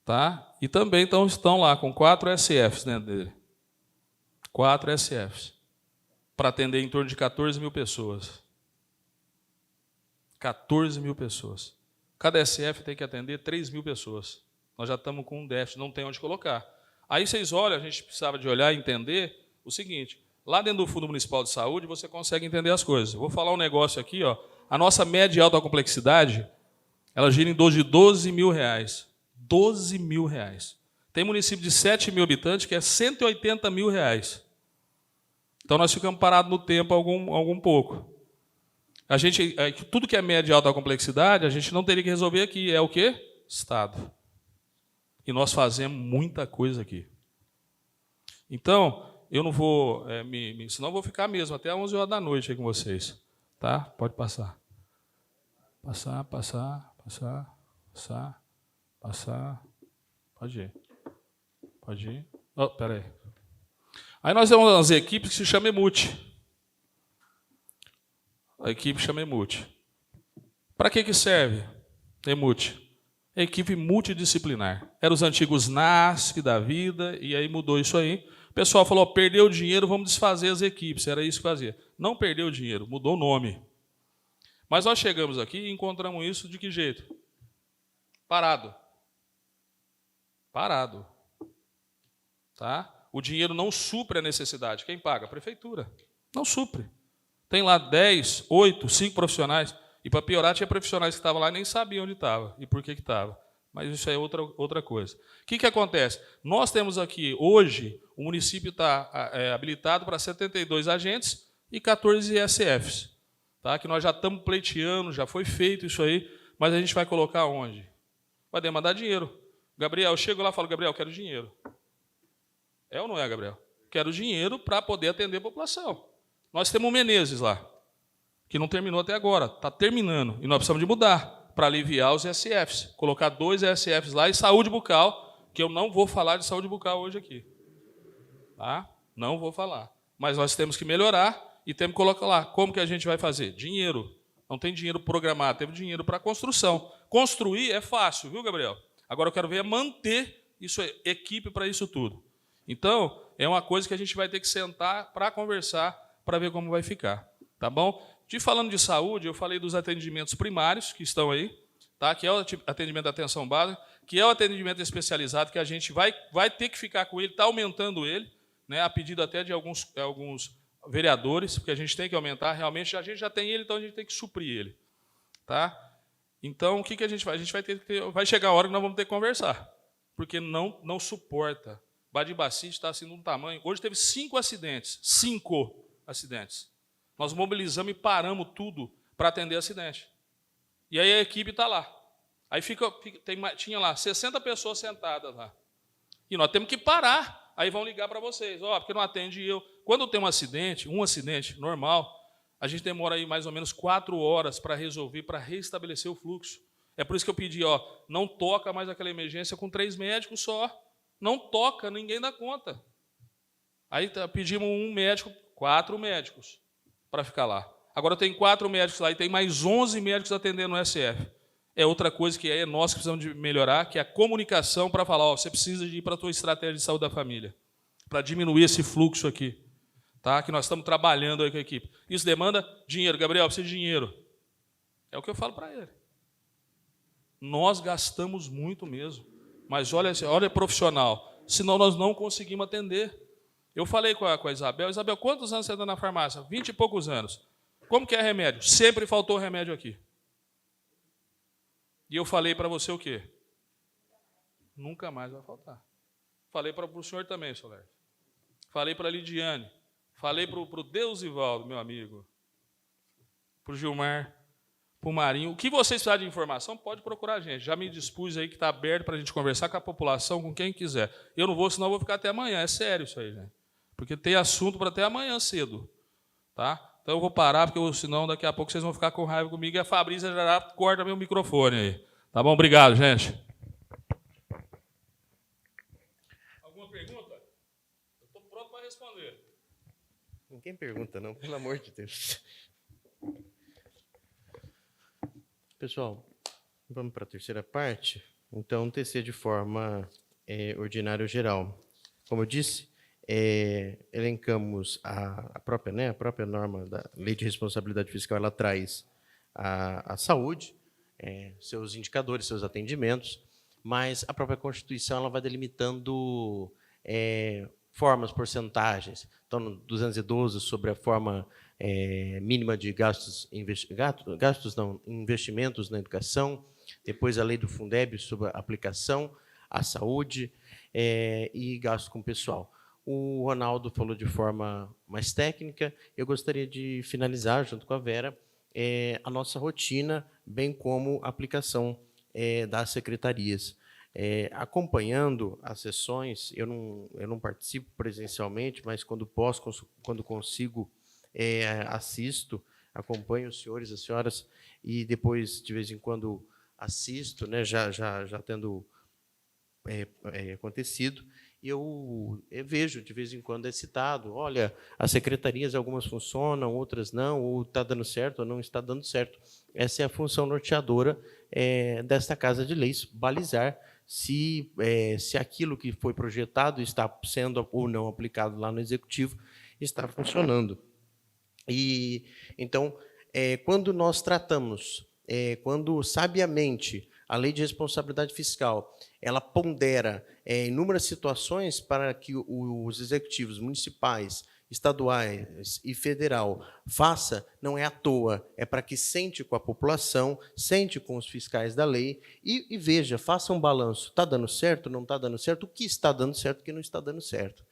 Tá? E também estão lá com 4 SFs dentro dele. 4 SFs. Para atender em torno de 14 mil pessoas. 14 mil pessoas. Cada SF tem que atender 3 mil pessoas. Nós já estamos com um déficit, não tem onde colocar. Aí vocês olham, a gente precisava de olhar e entender o seguinte, lá dentro do Fundo Municipal de Saúde você consegue entender as coisas. Vou falar um negócio aqui, ó. A nossa média e alta complexidade, ela gira em torno de 12 mil reais. 12 mil reais. Tem município de 7 mil habitantes que é 180 mil reais. Então nós ficamos parados no tempo algum pouco. A gente, tudo que é média e alta complexidade, a gente não teria que resolver aqui. É o quê? Estado. E nós fazemos muita coisa aqui. Então, eu não vou, senão eu vou ficar mesmo até 11 horas da noite aí com vocês. Tá? Pode passar. Passar. Pode ir. Oh, espera aí. Aí nós temos umas equipes que se chamam EMUT. A equipe chama EMUT. Para que serve EMUT? Equipe multidisciplinar. Eram os antigos NASC da vida, e aí mudou isso aí. O pessoal falou, perdeu o dinheiro, vamos desfazer as equipes. Era isso que fazia. Não perdeu o dinheiro, mudou o nome. Mas nós chegamos aqui e encontramos isso de que jeito? Parado. Tá? O dinheiro não supre a necessidade. Quem paga? A prefeitura. Não supre. Tem lá 10, 8, 5 profissionais. E para piorar, tinha profissionais que estavam lá e nem sabiam onde estava e por que estava. Mas isso é outra coisa. O que acontece? Nós temos aqui, hoje, o município está habilitado para 72 agentes e 14 SFs. Tá? Que nós já estamos pleiteando, já foi feito isso aí, mas a gente vai colocar onde? Vai demandar dinheiro. Gabriel, eu chego lá e falo, Gabriel, quero dinheiro. É ou não é, Gabriel? Quero dinheiro para poder atender a população. Nós temos o Menezes lá, que não terminou até agora, está terminando. E nós precisamos de mudar para aliviar os SFs. Colocar 2 SFs lá e saúde bucal, que eu não vou falar de saúde bucal hoje aqui. Tá? Não vou falar. Mas nós temos que melhorar e temos que colocar lá. Como que a gente vai fazer? Dinheiro. Não tem dinheiro programado, teve dinheiro para construção. Construir é fácil, viu, Gabriel? Agora eu quero ver manter isso, equipe para isso tudo. Então, é uma coisa que a gente vai ter que sentar para conversar, para ver como vai ficar. Tá bom? Falando de saúde, eu falei dos atendimentos primários, que estão aí, tá? Que é o atendimento da atenção básica, que é o atendimento especializado, que a gente vai ter que ficar com ele, está aumentando ele, né, a pedido até de alguns vereadores, porque a gente tem que aumentar, realmente, a gente já tem ele, então a gente tem que suprir ele. Tá? Então, o que a gente faz? A gente vai chegar a hora que nós vamos ter que conversar, porque não suporta. Badibacite está assim de um tamanho. Hoje teve 5 acidentes. 5 acidentes. Nós mobilizamos e paramos tudo para atender acidente. E aí a equipe está lá. Aí tinha lá 60 pessoas sentadas lá. E nós temos que parar. Aí vão ligar para vocês. Porque não atende eu. Quando tem um acidente normal, a gente demora aí mais ou menos 4 horas para resolver, para restabelecer o fluxo. É por isso que eu pedi, não toca mais aquela emergência com 3 médicos só. Não toca, ninguém dá conta. Aí pedimos 1 médico, 4 médicos para ficar lá. Agora tem 4 médicos lá e tem mais 11 médicos atendendo no SF. É outra coisa que nós que precisamos de melhorar, que é a comunicação para falar, você precisa de ir para a tua estratégia de saúde da família, para diminuir esse fluxo aqui. Tá? Que nós estamos trabalhando aí com a equipe. Isso demanda dinheiro. Gabriel, precisa de dinheiro. É o que eu falo para ele. Nós gastamos muito mesmo. Mas olha profissional, senão nós não conseguimos atender. Eu falei com a Isabel, Isabel, quantos anos você está na farmácia? 20 e poucos anos. Como que é remédio? Sempre faltou remédio aqui. E eu falei para você o quê? Nunca mais vai faltar. Falei para o senhor também, Soler. Falei para a Lidiane. Falei para o Deusivaldo, meu amigo. Para o Gilmar. Para o Marinho. O que vocês precisarem de informação, pode procurar a gente. Já me dispus aí que está aberto para a gente conversar com a população, com quem quiser. Eu não vou, senão eu vou ficar até amanhã. É sério isso aí, gente. Porque tem assunto para até amanhã cedo. Tá? Então eu vou parar, porque senão daqui a pouco vocês vão ficar com raiva comigo e a Fabrícia já corta meu microfone aí. Tá bom? Obrigado, gente. Alguma pergunta? Eu estou pronto para responder. Ninguém pergunta, não, pelo amor de Deus. Pessoal, vamos para a terceira parte. Então, tecer de forma ordinária ou geral. Como eu disse, elencamos a própria norma da Lei de Responsabilidade Fiscal, ela traz a saúde, seus indicadores, seus atendimentos, mas a própria Constituição ela vai delimitando formas, porcentagens. Então, no 212, sobre a forma mínima de investimentos na educação, depois a lei do Fundeb sobre a aplicação à saúde e gastos com pessoal. O Ronaldo falou de forma mais técnica. Eu gostaria de finalizar, junto com a Vera, a nossa rotina, bem como a aplicação das secretarias. Acompanhando as sessões, eu não participo presencialmente, mas quando posso, quando consigo, assisto, acompanho os senhores e as senhoras, e depois, de vez em quando, assisto, né, já tendo acontecido, eu vejo, de vez em quando é citado, olha, as secretarias, algumas funcionam, outras não, ou está dando certo ou não está dando certo. Essa é a função norteadora desta Casa de Leis, balizar se aquilo que foi projetado está sendo ou não aplicado lá no Executivo, está funcionando. E, então, quando nós tratamos, quando sabiamente a Lei de Responsabilidade Fiscal ela pondera inúmeras situações para que os executivos municipais, estaduais e federal faça, não é à toa, é para que sente com a população, sente com os fiscais da lei e veja, faça um balanço, está dando certo, não está dando certo, o que está dando certo, o que não está dando certo.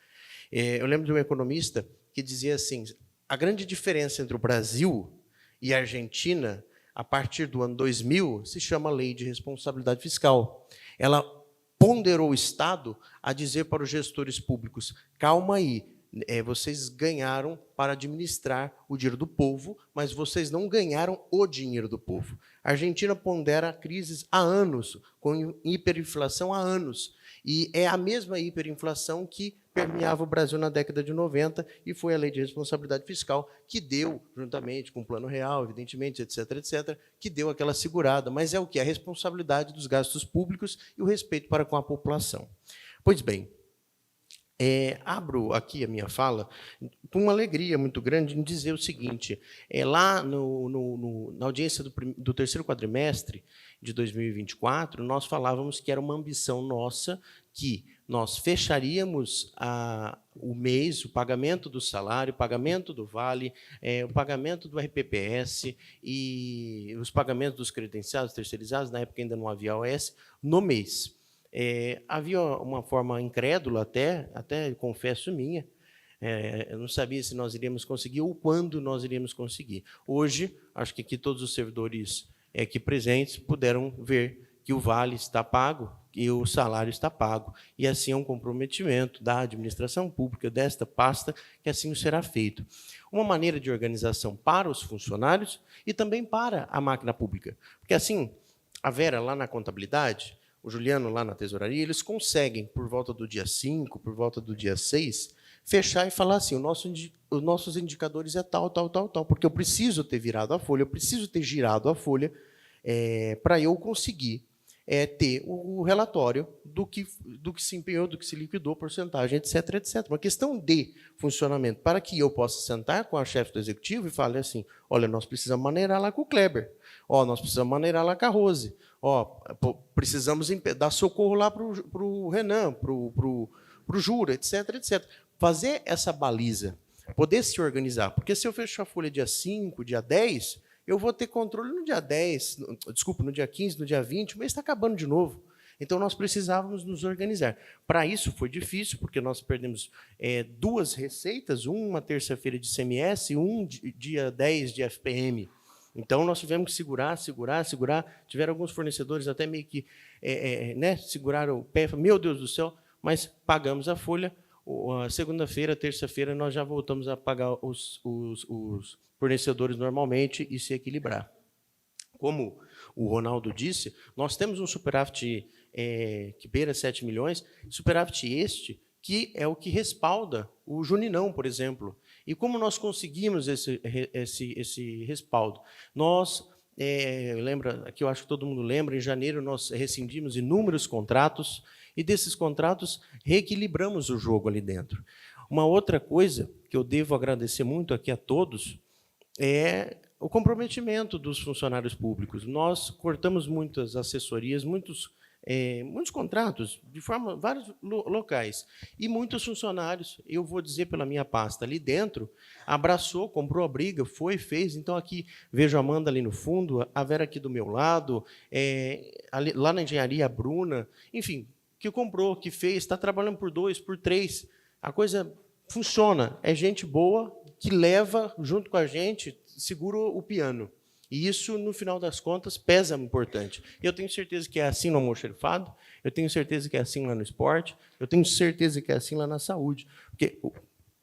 Eu lembro de um economista que dizia assim, a grande diferença entre o Brasil e a Argentina, a partir do ano 2000, se chama Lei de Responsabilidade Fiscal. Ela ponderou o Estado a dizer para os gestores públicos, calma aí, vocês ganharam para administrar o dinheiro do povo, mas vocês não ganharam o dinheiro do povo. A Argentina pondera crises há anos, com hiperinflação há anos, e é a mesma hiperinflação que permeava o Brasil na década de 90, e foi a Lei de Responsabilidade Fiscal que deu, juntamente com o Plano Real, evidentemente, etc., que deu aquela segurada. Mas é o quê? A responsabilidade dos gastos públicos e o respeito para com a população. Pois bem, abro aqui a minha fala com uma alegria muito grande em dizer o seguinte, lá na audiência do terceiro quadrimestre de 2024, nós falávamos que era uma ambição nossa que nós fecharíamos o mês, o pagamento do salário, o pagamento do vale, o pagamento do RPPS e os pagamentos dos credenciados terceirizados, na época ainda não havia OS, no mês. Havia uma forma incrédula até confesso minha, eu não sabia se nós iríamos conseguir ou quando nós iríamos conseguir. Hoje, acho que aqui todos os servidores aqui presentes puderam ver que o vale está pago e o salário está pago. E assim é um comprometimento da administração pública, desta pasta, que assim será feito. Uma maneira de organização para os funcionários e também para a máquina pública. Porque assim, a Vera lá na contabilidade, o Juliano lá na tesouraria, eles conseguem, por volta do dia 5, por volta do dia 6, fechar e falar assim, os nossos indicadores é tal, porque eu preciso ter virado a folha, eu preciso ter girado a folha para eu conseguir ter o relatório do que se empenhou, do que se liquidou, porcentagem, etc. Uma questão de funcionamento, para que eu possa sentar com a chefe do executivo e falar assim, olha, nós precisamos maneirar lá com o Kleber, nós precisamos maneirar lá com a Rose, precisamos dar socorro lá para o Renan, para o Jura, etc. Fazer essa baliza, poder se organizar, porque se eu fechar a folha dia 5, dia 10, eu vou ter controle no dia 10, no dia 15, no dia 20, o mês está acabando de novo. Então, nós precisávamos nos organizar. Para isso, foi difícil, porque nós perdemos 2 receitas, uma terça-feira de ICMS e dia 10 de FPM. Então, nós tivemos que segurar. Tiveram alguns fornecedores até meio que seguraram o pé. Meu Deus do céu, mas pagamos a folha. Segunda-feira, terça-feira, nós já voltamos a pagar os fornecedores normalmente e se equilibrar. Como o Ronaldo disse, nós temos um superávit que beira 7 milhões, superávit este que é o que respalda o Juninão, por exemplo. E como nós conseguimos esse respaldo? Nós lembra, aqui eu acho que todo mundo lembra, em janeiro nós rescindimos inúmeros contratos, e desses contratos reequilibramos o jogo ali dentro. Uma outra coisa que eu devo agradecer muito aqui a todos é o comprometimento dos funcionários públicos. Nós cortamos muitas assessorias, muitos contratos, de vários locais. E muitos funcionários, eu vou dizer pela minha pasta, ali dentro, abraçou, comprou a briga, foi, fez. Então, aqui, vejo a Amanda ali no fundo, a Vera aqui do meu lado, lá na engenharia, a Bruna, enfim, que comprou, que fez, está trabalhando por 2, por 3. A coisa funciona. É gente boa que leva, junto com a gente, segura o piano. E isso, no final das contas, pesa importante. Eu tenho certeza que é assim no almoxarifado, eu tenho certeza que é assim lá no esporte, eu tenho certeza que é assim lá na saúde. Porque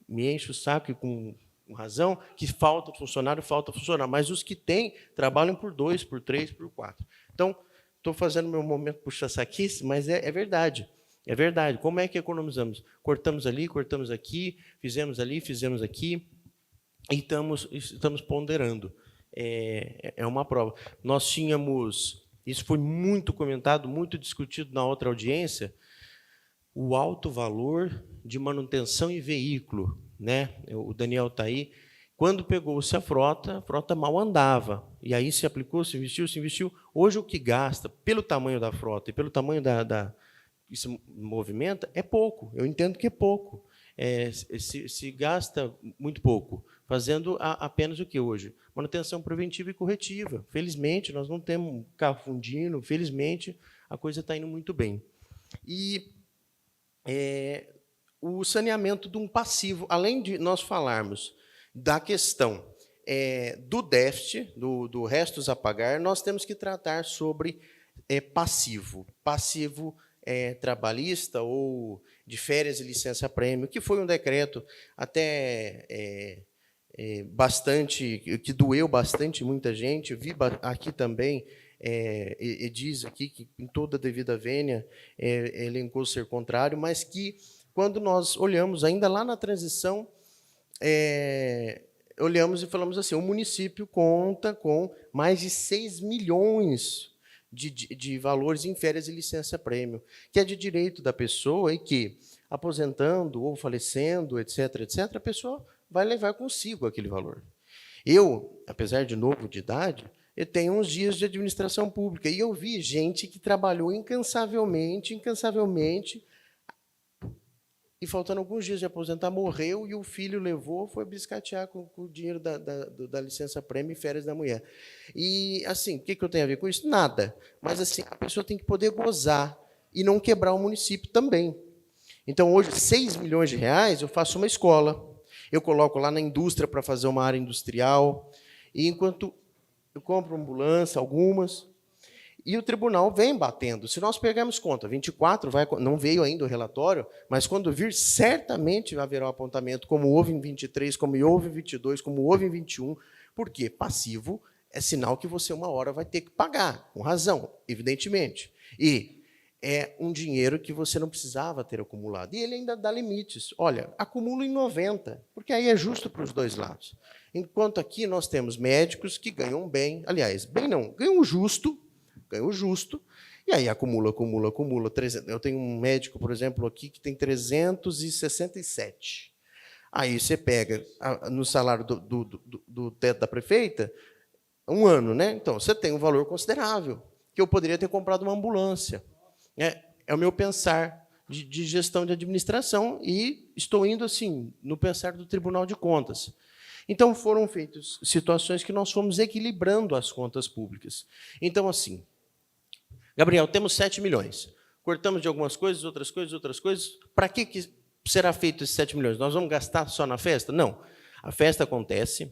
me enche o saco, com razão, que falta funcionário, mas os que têm trabalham por 2, por 3, por 4. Então, estou fazendo meu momento puxa-saquice, mas é verdade. É verdade. Como é que economizamos? Cortamos ali, cortamos aqui, fizemos ali, fizemos aqui, e estamos ponderando. É uma prova. Nós tínhamos, isso foi muito comentado, muito discutido na outra audiência, o alto valor de manutenção em veículo, né? O Daniel está aí. Quando pegou-se a frota mal andava. E aí se aplicou, se investiu. Hoje o que gasta, pelo tamanho da frota e pelo tamanho que se movimenta, é pouco. Eu entendo que é pouco. Se gasta muito pouco, fazendo apenas o que hoje? Manutenção preventiva e corretiva. Felizmente, nós não temos carro fundindo, felizmente, a coisa está indo muito bem. E o saneamento de um passivo, além de nós falarmos da questão do déficit, do restos a pagar, nós temos que tratar sobre passivo. Passivo trabalhista ou de férias e licença-prêmio, que foi um decreto até bastante, que doeu bastante muita gente. Vi aqui também, e diz aqui que, em toda a devida vênia, elencou ser contrário, mas que, quando nós olhamos, ainda lá na transição, olhamos e falamos assim, o município conta com mais de 6 milhões de valores em férias e licença-prêmio, que é de direito da pessoa e que, aposentando ou falecendo, etc., a pessoa vai levar consigo aquele valor. Eu, apesar de novo de idade, eu tenho uns dias de administração pública e eu vi gente que trabalhou incansavelmente, e faltando alguns dias de aposentar, morreu, e o filho levou, foi biscatear com o dinheiro da licença-prêmio e férias da mulher. E, assim, o que eu tenho a ver com isso? Nada. Mas, assim, a pessoa tem que poder gozar e não quebrar o município também. Então, hoje, 6 milhões de reais, eu faço uma escola, eu coloco lá na indústria para fazer uma área industrial, e enquanto eu compro ambulância, algumas, e o tribunal vem batendo. Se nós pegarmos conta, 24, não veio ainda o relatório, mas quando vir, certamente haverá um apontamento, como houve em 23, como houve em 22, como houve em 21, porque passivo é sinal que você uma hora vai ter que pagar, com razão, evidentemente. E é um dinheiro que você não precisava ter acumulado. E ele ainda dá limites. Olha, acumula em 90, porque aí é justo para os dois lados. Enquanto aqui nós temos médicos que ganham bem, aliás, bem não, ganham justo, e aí acumula. Eu tenho um médico, por exemplo, aqui que tem 367. Aí você pega no salário do teto da prefeita, um ano, né? Então, você tem um valor considerável, que eu poderia ter comprado uma ambulância. É o meu pensar de gestão de administração, e estou indo assim no pensar do Tribunal de Contas. Então, foram feitas situações que nós fomos equilibrando as contas públicas. Então, assim, Gabriel, temos 7 milhões. Cortamos de algumas coisas, outras coisas. Para que será feito esses 7 milhões? Nós vamos gastar só na festa? Não. A festa acontece.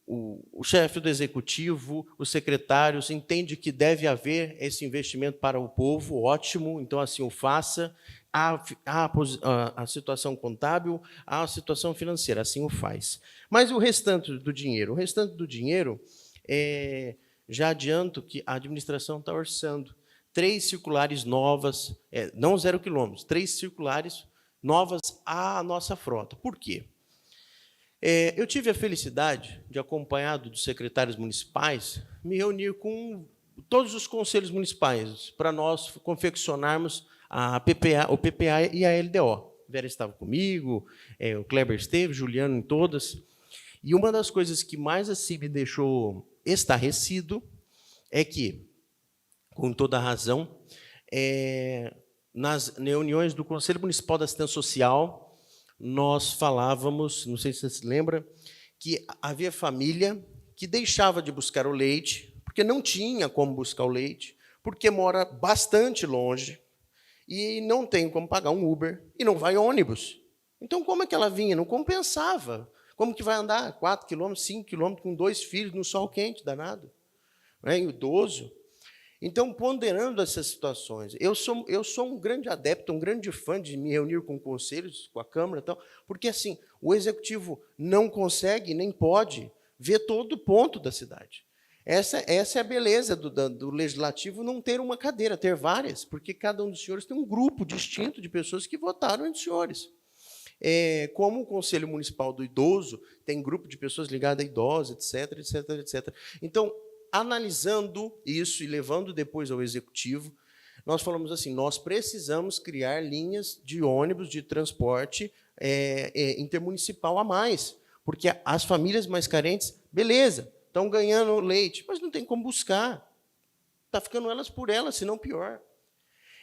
O chefe do executivo, os secretários, entende que deve haver esse investimento para o povo, ótimo, então assim o faça. A situação contábil, a situação financeira, assim o faz. Mas o restante do dinheiro? O restante do dinheiro, já adianto que a administração está orçando 3 circulares novas, não 0 quilômetros, 3 circulares novas à nossa frota. Por quê? Eu tive a felicidade de, acompanhado dos secretários municipais, me reunir com todos os conselhos municipais para nós confeccionarmos o PPA e a LDO. A Vera estava comigo, o Kleber esteve, Juliano em todas. E uma das coisas que mais assim me deixou estarrecido é que, com toda a razão, nas reuniões do Conselho Municipal da Assistência Social, nós falávamos, não sei se você se lembra, que havia família que deixava de buscar o leite, porque não tinha como buscar o leite, porque mora bastante longe e não tem como pagar um Uber e não vai ônibus. Então, como é que ela vinha? Não compensava. Como que vai andar 4 quilômetros, 5 quilômetros com 2 filhos no sol quente, danado? Idoso. Então, ponderando essas situações, eu sou um grande adepto, um grande fã de me reunir com conselhos, com a Câmara, e tal, porque assim, o Executivo não consegue, nem pode, ver todo o ponto da cidade. Essa é a beleza do Legislativo, não ter uma cadeira, ter várias, porque cada um dos senhores tem um grupo distinto de pessoas que votaram entre os senhores. Como o Conselho Municipal do Idoso tem grupo de pessoas ligadas a idosos, etc, etc, etc. Então, analisando isso e levando depois ao Executivo, nós falamos assim, nós precisamos criar linhas de ônibus, de transporte intermunicipal a mais, porque as famílias mais carentes, beleza, estão ganhando leite, mas não tem como buscar. Está ficando elas por elas, se não pior.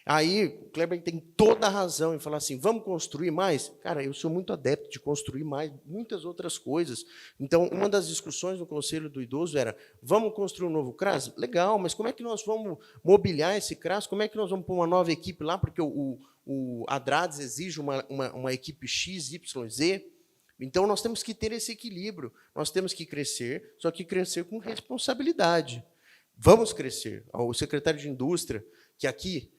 Aí, o Kleber tem toda a razão em falar assim, vamos construir mais? Cara, eu sou muito adepto de construir mais, muitas outras coisas. Então, uma das discussões no Conselho do Idoso era, vamos construir um novo CRAS? Legal, mas como é que nós vamos mobiliar esse CRAS? Como é que nós vamos pôr uma nova equipe lá? Porque o Adrades exige uma equipe X, Y, Z. Então, nós temos que ter esse equilíbrio. Nós temos que crescer, só que crescer com responsabilidade. Vamos crescer. O secretário de Indústria, que aqui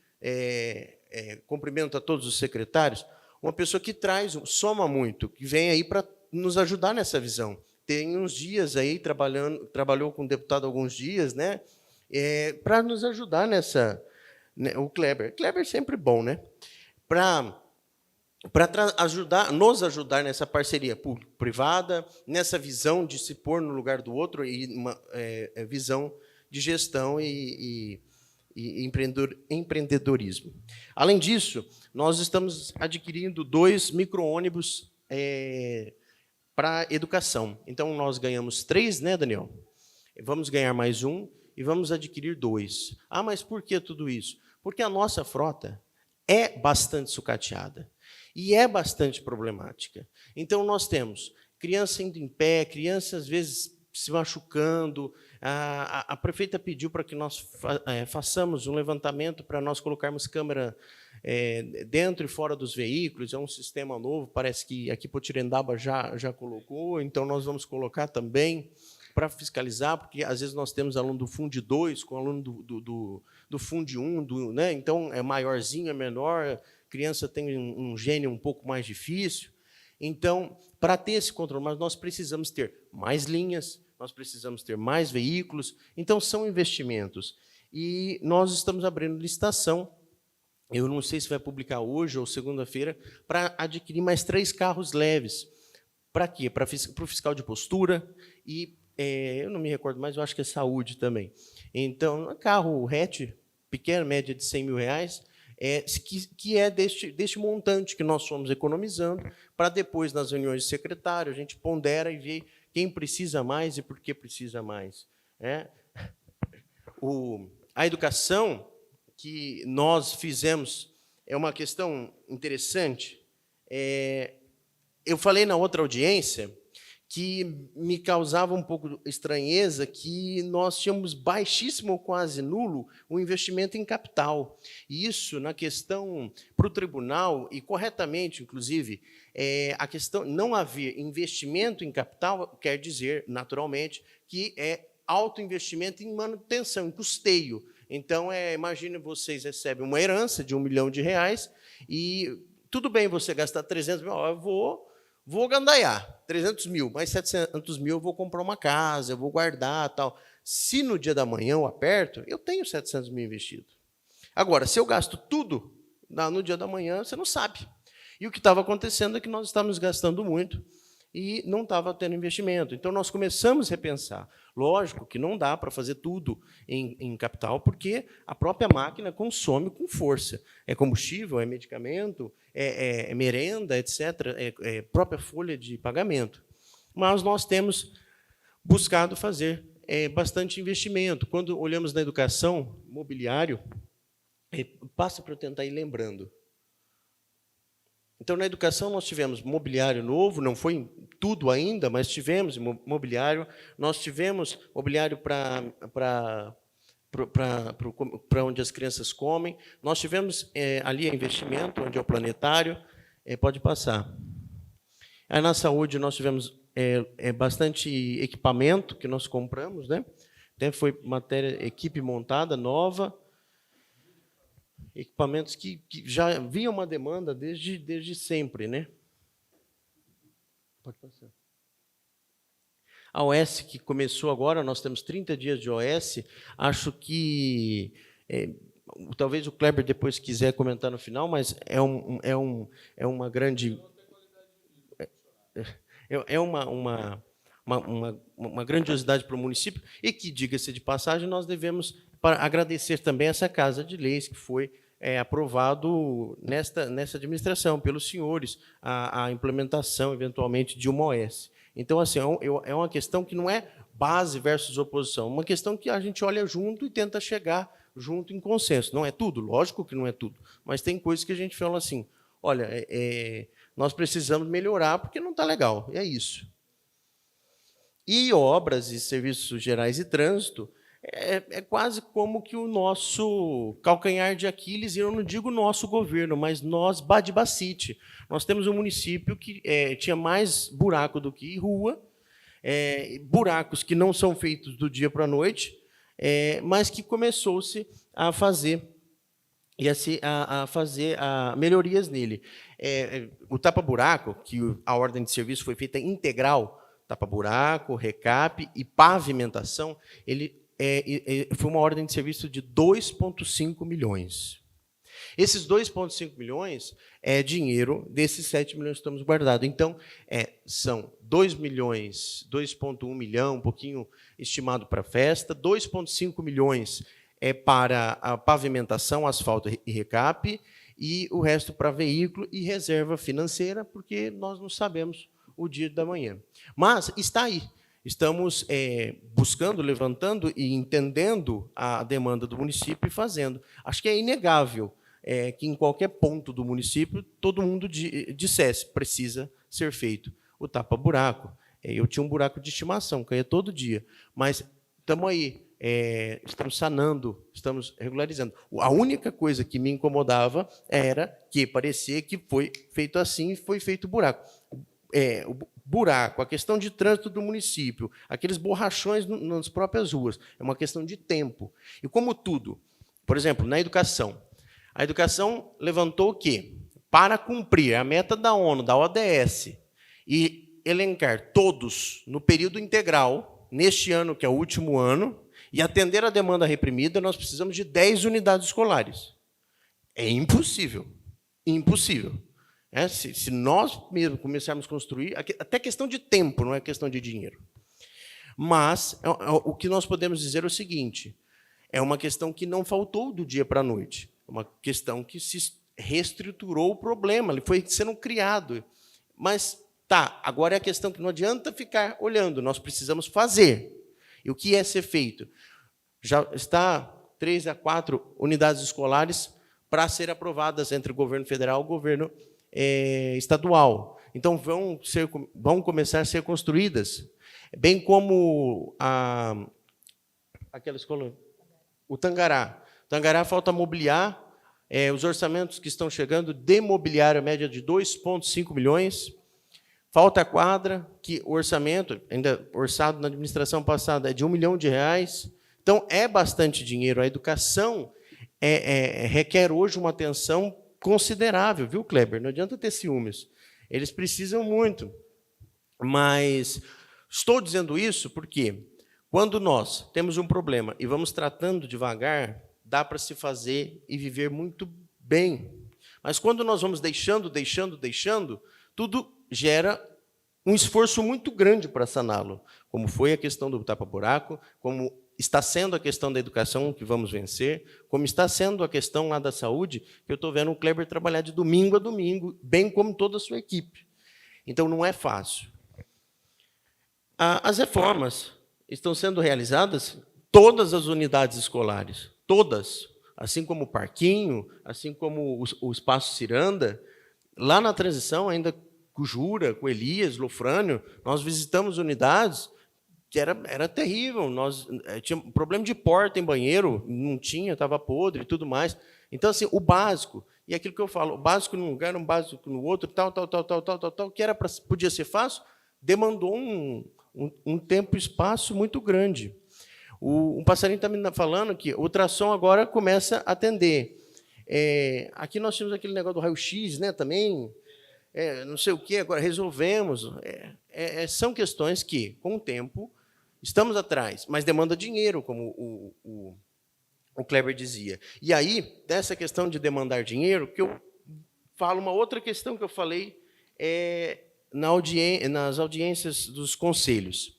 cumprimento a todos os secretários, uma pessoa que soma muito, que vem aí para nos ajudar nessa visão. Tem uns dias aí, trabalhou com o deputado alguns dias, né, para nos ajudar nessa... Né, o Kleber é sempre bom, né? Para nos ajudar nessa parceria público-privada, nessa visão de se pôr no lugar do outro, e uma visão de gestão e empreendedorismo. Além disso, nós estamos adquirindo 2 micro-ônibus para educação. Então, nós ganhamos 3, né, Daniel? Vamos ganhar mais 1 e vamos adquirir 2. Mas por que tudo isso? Porque a nossa frota é bastante sucateada e é bastante problemática. Então, nós temos criança indo em pé, criança, às vezes, se machucando. A prefeita pediu para que nós façamos um levantamento para nós colocarmos câmera dentro e fora dos veículos. É um sistema novo, parece que aqui Potirendaba já colocou, então nós vamos colocar também para fiscalizar, porque às vezes nós temos aluno do Fundi 2 com aluno do Fundi 1, né? Então é maiorzinho, é menor, criança tem um gênio um pouco mais difícil. Então, para ter esse controle, mas nós precisamos ter mais linhas, nós precisamos ter mais veículos, então são investimentos. E nós estamos abrindo licitação, eu não sei se vai publicar hoje ou segunda-feira, para adquirir mais 3 carros leves. Para quê? Para o fiscal de postura e, eu não me recordo mais, eu acho que é saúde também. Então, carro hatch, pequena, média de R$100 mil, que é deste montante que nós fomos economizando, para depois, nas reuniões de secretário, a gente pondera e vê quem precisa mais e por que precisa mais. A educação que nós fizemos é uma questão interessante. Eu falei na outra audiência que me causava um pouco de estranheza que nós tínhamos baixíssimo ou quase nulo o investimento em capital. E isso, na questão para o tribunal, e corretamente, inclusive, a questão não haver investimento em capital quer dizer, naturalmente, que é alto investimento em manutenção, em custeio. Então, imagine, vocês recebem uma herança de R$1 milhão e tudo bem você gastar 300 mil, eu vou gandaiar 300 mil, mais 700 mil eu vou comprar uma casa, eu vou guardar, tal. Se no dia da manhã eu aperto, eu tenho 700 mil investido. Agora, se eu gasto tudo no dia da manhã, você não sabe. E o que estava acontecendo é que nós estávamos gastando muito e não estava tendo investimento. Então, nós começamos a repensar. Lógico que não dá para fazer tudo em capital, porque a própria máquina consome com força. É combustível, é medicamento, é merenda, etc., é própria folha de pagamento. Mas nós temos buscado fazer bastante investimento. Quando olhamos na educação, mobiliário, passa para eu tentar ir lembrando. Então, na educação, nós tivemos mobiliário novo, não foi tudo ainda, mas tivemos mobiliário. Nós tivemos mobiliário para onde as crianças comem. Nós tivemos ali investimento, onde é o planetário. Pode passar. Aí, na saúde, nós tivemos bastante equipamento que nós compramos, né? Até foi equipe montada, nova. Equipamentos que já havia uma demanda desde sempre, né? Pode passar. A OS que começou agora, nós temos 30 dias de OS, acho que talvez o Kleber depois quiser comentar no final, mas é uma grande uma grandiosidade para o município e que, diga-se de passagem, nós devemos agradecer também essa Casa de Leis que foi aprovado nessa administração pelos senhores a implementação, eventualmente, de uma OS. Então, assim, é uma questão que não é base versus oposição, uma questão que a gente olha junto e tenta chegar junto em consenso. Não é tudo, lógico que não é tudo, mas tem coisas que a gente fala assim, olha, nós precisamos melhorar porque não está legal, e é isso. E obras e serviços gerais e trânsito, é quase como que o nosso calcanhar de Aquiles, e eu não digo nosso governo, mas nós, Badibacite. Nós temos um município que tinha mais buraco do que rua, buracos que não são feitos do dia para a noite, mas que começou-se a fazer melhorias nele. O tapa-buraco, que a ordem de serviço foi feita integral, tapa-buraco, recap e pavimentação, foi uma ordem de serviço de 2,5 milhões. Esses 2,5 milhões é dinheiro desses 7 milhões que estamos guardados. Então, são 2 milhões, 2,1 milhão, um pouquinho estimado para a festa, 2,5 milhões para a pavimentação, asfalto e recap, e o resto para veículo e reserva financeira, porque nós não sabemos o dia da manhã. Mas está aí. Estamos buscando, levantando e entendendo a demanda do município e fazendo. Acho que é inegável que em qualquer ponto do município todo mundo dissesse precisa ser feito o tapa-buraco. Eu tinha um buraco de estimação, caía todo dia, mas estamos aí, estamos sanando, estamos regularizando. A única coisa que me incomodava era que parecia que foi feito assim e foi feito buraco. O buraco, a questão de trânsito do município, aqueles borrachões nas próprias ruas, é uma questão de tempo. E como tudo, por exemplo, na educação, a educação levantou o quê? Para cumprir a meta da ONU, da ODS, e elencar todos no período integral, neste ano, que é o último ano, e atender a demanda reprimida, nós precisamos de 10 unidades escolares. É impossível. Impossível. Se nós mesmo começarmos a construir, até questão de tempo, não é questão de dinheiro. Mas o que nós podemos dizer é o seguinte, é uma questão que não faltou do dia para a noite, é uma questão que se reestruturou o problema, ele foi sendo criado. Mas, agora é a questão que não adianta ficar olhando, nós precisamos fazer. E o que é ser feito? Já está 3 a 4 unidades escolares para ser aprovadas entre o governo federal e o governo estadual. Então, vão começar a ser construídas, bem como aquela escola, o Tangará. O Tangará falta mobiliar, os orçamentos que estão chegando, de mobiliário, a média de 2,5 milhões. Falta a quadra, que o orçamento, ainda orçado na administração passada, é de R$1 milhão. Então, é bastante dinheiro. A educação requer hoje uma atenção considerável, viu, Kleber? Não adianta ter ciúmes. Eles precisam muito. Mas estou dizendo isso porque, quando nós temos um problema e vamos tratando devagar, dá para se fazer e viver muito bem. Mas quando nós vamos deixando, tudo gera um esforço muito grande para saná-lo, como foi a questão do tapa-buraco, como está sendo a questão da educação, que vamos vencer, como está sendo a questão lá da saúde, que eu estou vendo o Kleber trabalhar de domingo a domingo, bem como toda a sua equipe. Então, não é fácil. As reformas estão sendo realizadas, todas as unidades escolares, todas, assim como o Parquinho, assim como o Espaço Ciranda, lá na transição, ainda com o Jura, com o Elias, Lofrânio, nós visitamos unidades que era terrível. Tinha problema de porta em banheiro, não tinha, estava podre e tudo mais. Então, assim, o básico, e aquilo que eu falo, o básico num lugar, um básico no outro, tal, que podia ser fácil, demandou um tempo e espaço muito grande. Um passarinho está me falando que o ultrassom agora começa a atender. Aqui nós tínhamos aquele negócio do raio-x, né, também, não sei o quê, agora resolvemos. São questões que, com o tempo, estamos atrás, mas demanda dinheiro, como o Kleber dizia. E aí, dessa questão de demandar dinheiro, que eu falo uma outra questão que eu falei nas audiências dos conselhos.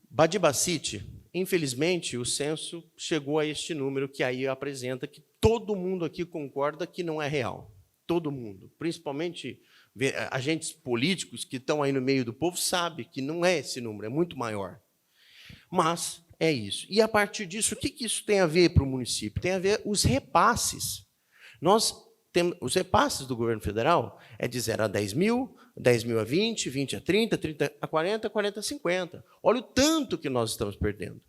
Badibacite, infelizmente, o censo chegou a este número, que aí apresenta que todo mundo aqui concorda que não é real. Todo mundo, principalmente agentes políticos que estão aí no meio do povo, sabe que não é esse número, é muito maior. Mas é isso. E, a partir disso, o que isso tem a ver para o município? Tem a ver os repasses. Os repasses do governo federal é de 0 a 10 mil, 10 mil a 20, 20 a 30, 30 a 40, 40 a 50. Olha o tanto que nós estamos perdendo.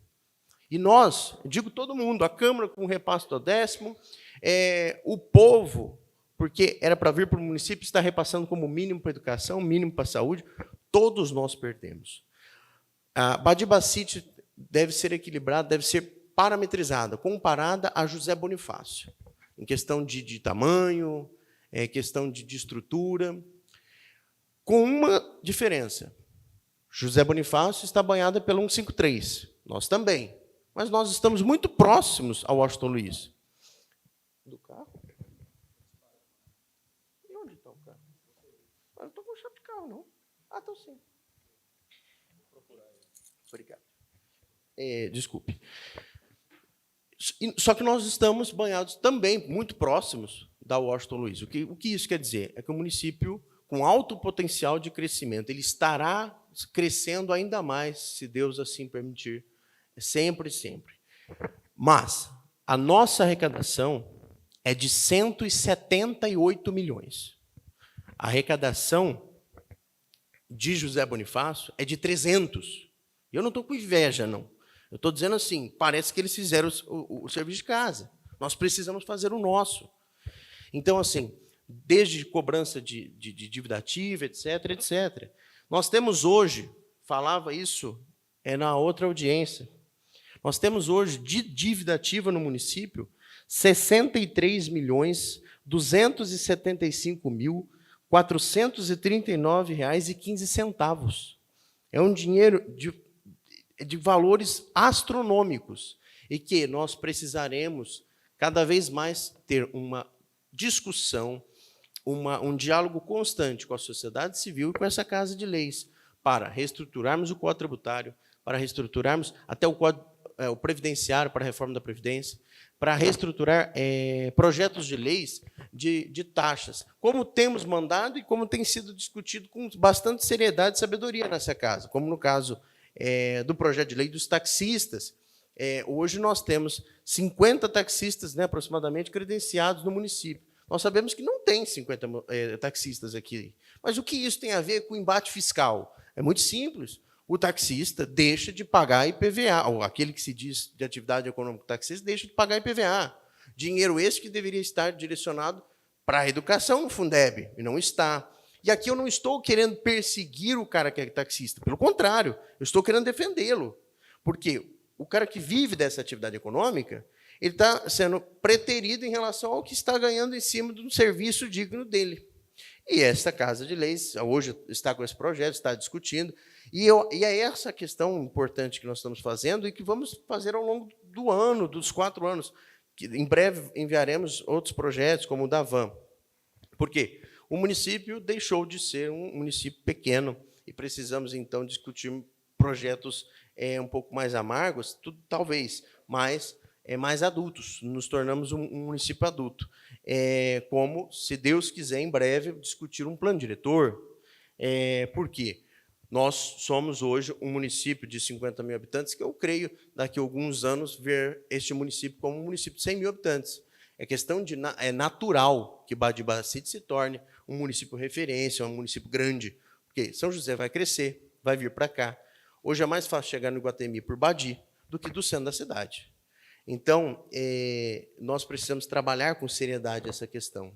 E nós, digo todo mundo, a Câmara com o repasse do 10º, o povo, porque era para vir para o município, está repassando como mínimo para a educação, mínimo para a saúde, todos nós perdemos. A Badibacite deve ser equilibrada, deve ser parametrizada, comparada a José Bonifácio, em questão de tamanho, questão de estrutura, com uma diferença. José Bonifácio está banhada pelo 153, nós também, mas nós estamos muito próximos ao Washington Luiz. Do carro? E onde está o carro? Eu não estou com chave de carro, não. Estou sim. Obrigado. Desculpe. Só que nós estamos banhados também, muito próximos da Washington Luiz. O que isso quer dizer? É que o município, com alto potencial de crescimento, ele estará crescendo ainda mais, se Deus assim permitir, sempre, sempre. Mas a nossa arrecadação é de 178 milhões. A arrecadação de José Bonifácio é de 300. Eu não estou com inveja, não. Eu estou dizendo assim, parece que eles fizeram o serviço de casa. Nós precisamos fazer o nosso. Então, assim, desde cobrança de dívida ativa, etc., etc. Nós temos hoje, falava isso na outra audiência, nós temos hoje, de dívida ativa no município, 63.275.439,15. É um dinheiro de valores astronômicos e que nós precisaremos cada vez mais ter uma discussão, um diálogo constante com a sociedade civil e com essa Casa de Leis para reestruturarmos o Código Tributário, para reestruturarmos até o Previdenciário, para a reforma da Previdência, para reestruturar projetos de leis de taxas, como temos mandado e como tem sido discutido com bastante seriedade e sabedoria nessa casa, como no caso do projeto de lei dos taxistas. Hoje nós temos 50 taxistas, né, aproximadamente, credenciados no município. Nós sabemos que não tem 50 taxistas aqui. Mas o que isso tem a ver com o embate fiscal? É muito simples. O taxista deixa de pagar IPVA, ou aquele que se diz de atividade econômica taxista deixa de pagar IPVA. Dinheiro esse que deveria estar direcionado para a educação no Fundeb, e não está. E aqui eu não estou querendo perseguir o cara que é taxista, pelo contrário, eu estou querendo defendê-lo. Porque o cara que vive dessa atividade econômica, ele está sendo preterido em relação ao que está ganhando em cima de um serviço digno dele. E esta Casa de Leis, hoje está com esse projeto, está discutindo, e é essa questão importante que nós estamos fazendo e que vamos fazer ao longo do ano, dos 4 anos, que em breve enviaremos outros projetos, como o da VAN. Por quê? o município deixou de ser um município pequeno e precisamos, então, discutir projetos um pouco mais amargos, talvez, mas mais adultos. Nos tornamos um município adulto. Como, se Deus quiser, em breve, discutir um plano diretor. Por quê? Nós somos hoje um município de 50 mil habitantes, que eu creio, daqui a alguns anos, ver este município como um município de 100 mil habitantes. É natural que Badibacite se torne um município referência, um município grande, porque São José vai crescer, vai vir para cá. Hoje é mais fácil chegar no Iguatemi por Badi do que do centro da cidade. Então, nós precisamos trabalhar com seriedade essa questão.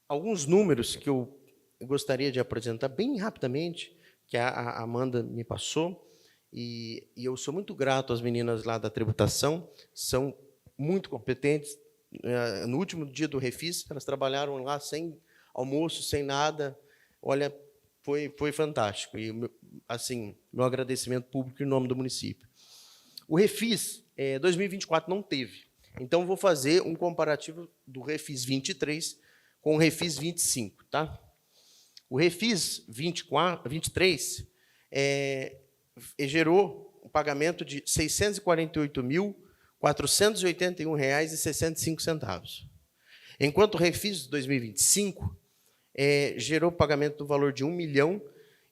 Alguns números que eu gostaria de apresentar bem rapidamente, que a Amanda me passou, e eu sou muito grato às meninas lá da tributação, são muito competentes. No último dia do Refis, elas trabalharam lá sem almoço, sem nada. Olha, foi fantástico. E, assim, meu agradecimento público em nome do município. O Refis 2024 não teve. Então, vou fazer um comparativo do Refis 23 com o Refis 25. Tá? O Refis 23 gerou um pagamento de R$ 648.481,65. Enquanto o Refis 2025 gerou pagamento do valor de R$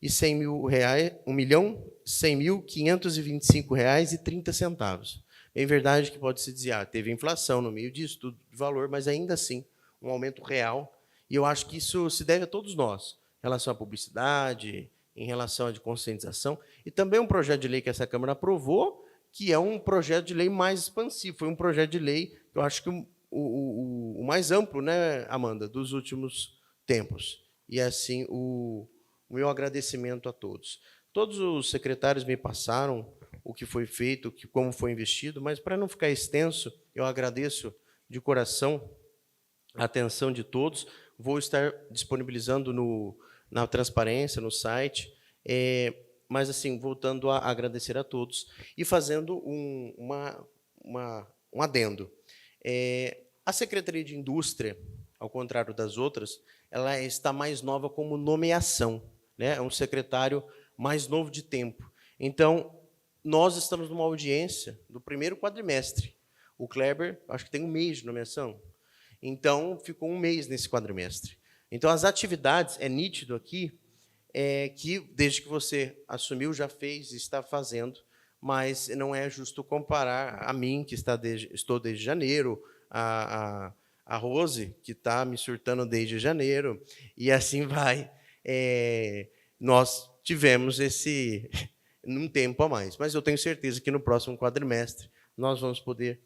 1.100.525,30. É verdade que pode-se dizer, teve inflação no meio disso, tudo de valor, mas ainda assim, um aumento real. E eu acho que isso se deve a todos nós, em relação à publicidade, em relação à de conscientização, e também um projeto de lei que essa Câmara aprovou, que é um projeto de lei mais expansivo. Foi um projeto de lei, que eu acho que o mais amplo, né, Amanda, dos últimos tempos. E, assim, o meu agradecimento a todos. Todos os secretários me passaram o que foi feito, como foi investido, mas, para não ficar extenso, eu agradeço de coração a atenção de todos. Vou estar disponibilizando na transparência, no site, mas, assim, voltando a agradecer a todos e fazendo um adendo. A Secretaria de Indústria, ao contrário das outras, ela está mais nova como nomeação, né? É um secretário mais novo de tempo. Então, nós estamos numa audiência do primeiro quadrimestre. O Kleber, acho que tem um mês de nomeação. Então, ficou um mês nesse quadrimestre. Então, as atividades, é nítido aqui, que, desde que você assumiu, já fez e está fazendo, mas não é justo comparar a mim, que estou desde janeiro, a Rose, que está me surtando desde janeiro, e assim vai. Nós tivemos um tempo a mais, mas eu tenho certeza que no próximo quadrimestre nós vamos poder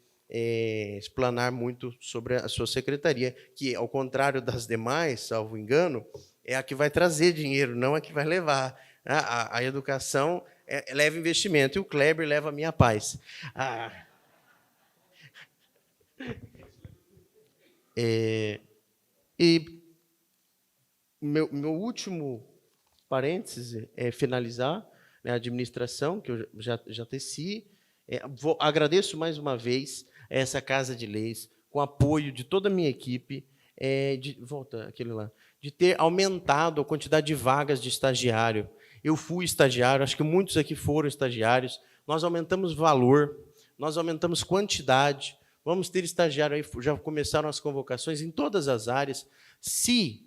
explanar muito sobre a sua secretaria, que, ao contrário das demais, salvo engano, é a que vai trazer dinheiro, não a que vai levar. A educação leva investimento, e o Kleber leva a minha paz. E meu último parêntese é finalizar, né, a administração, que eu já teci. Agradeço mais uma vez a essa Casa de Leis, com apoio de toda a minha equipe, de ter aumentado a quantidade de vagas de estagiário. Eu fui estagiário, acho que muitos aqui foram estagiários. Nós aumentamos valor, nós aumentamos quantidade. Vamos ter estagiário aí, já começaram as convocações em todas as áreas. Se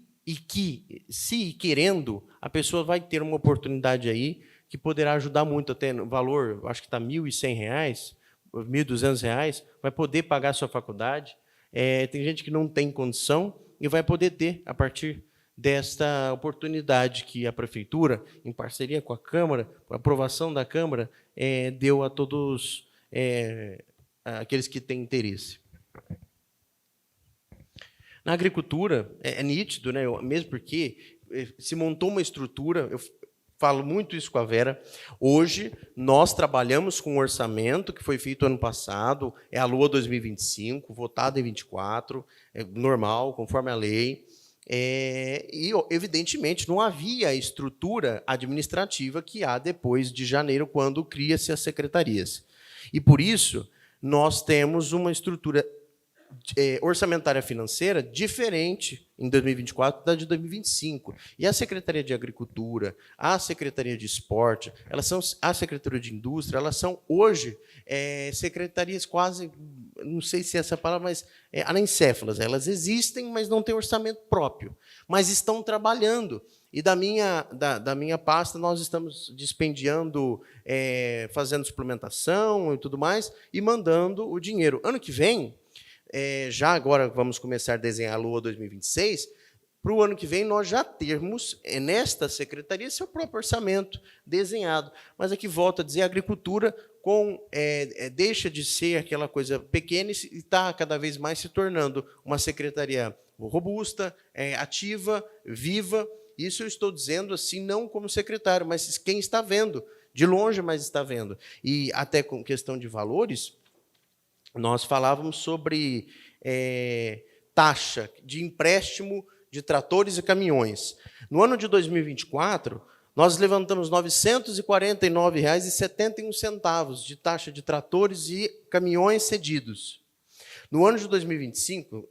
querendo, a pessoa vai ter uma oportunidade aí que poderá ajudar muito, até no valor, acho que está R$ 1.100, R$ 1.200, vai poder pagar a sua faculdade. Tem gente que não tem condição e vai poder ter, a partir desta oportunidade que a Prefeitura, em parceria com a Câmara, com a aprovação da Câmara, deu a todos aqueles que têm interesse. Na agricultura, é nítido, né? Mesmo porque se montou uma estrutura, eu falo muito isso com a Vera. Hoje, nós trabalhamos com um orçamento que foi feito ano passado, é a LOA 2025, votado em 24, é normal, conforme a lei. E, evidentemente, não havia a estrutura administrativa que há depois de janeiro, quando cria-se as secretarias. E, por isso, nós temos uma estrutura orçamentária financeira diferente em 2024 da de 2025. E a Secretaria de Agricultura, a Secretaria de Esporte, a Secretaria de Indústria, elas são hoje secretarias quase, não sei se é essa palavra, mas anencéfalas. Elas existem, mas não têm orçamento próprio, mas estão trabalhando. E da minha pasta, nós estamos dispendiando, fazendo suplementação e tudo mais, e mandando o dinheiro. Ano que vem, já agora vamos começar a desenhar a Lua 2026, para o ano que vem nós já termos, nesta secretaria, seu próprio orçamento desenhado. Mas aqui volto a dizer, a agricultura deixa de ser aquela coisa pequena e está cada vez mais se tornando uma secretaria robusta, ativa, viva. Isso eu estou dizendo assim, não como secretário, mas quem está vendo, de longe, mas está vendo. E até com questão de valores, nós falávamos sobre taxa de empréstimo de tratores e caminhões. No ano de 2024, nós levantamos R$ 949,71 de taxa de tratores e caminhões cedidos. No ano de 2025,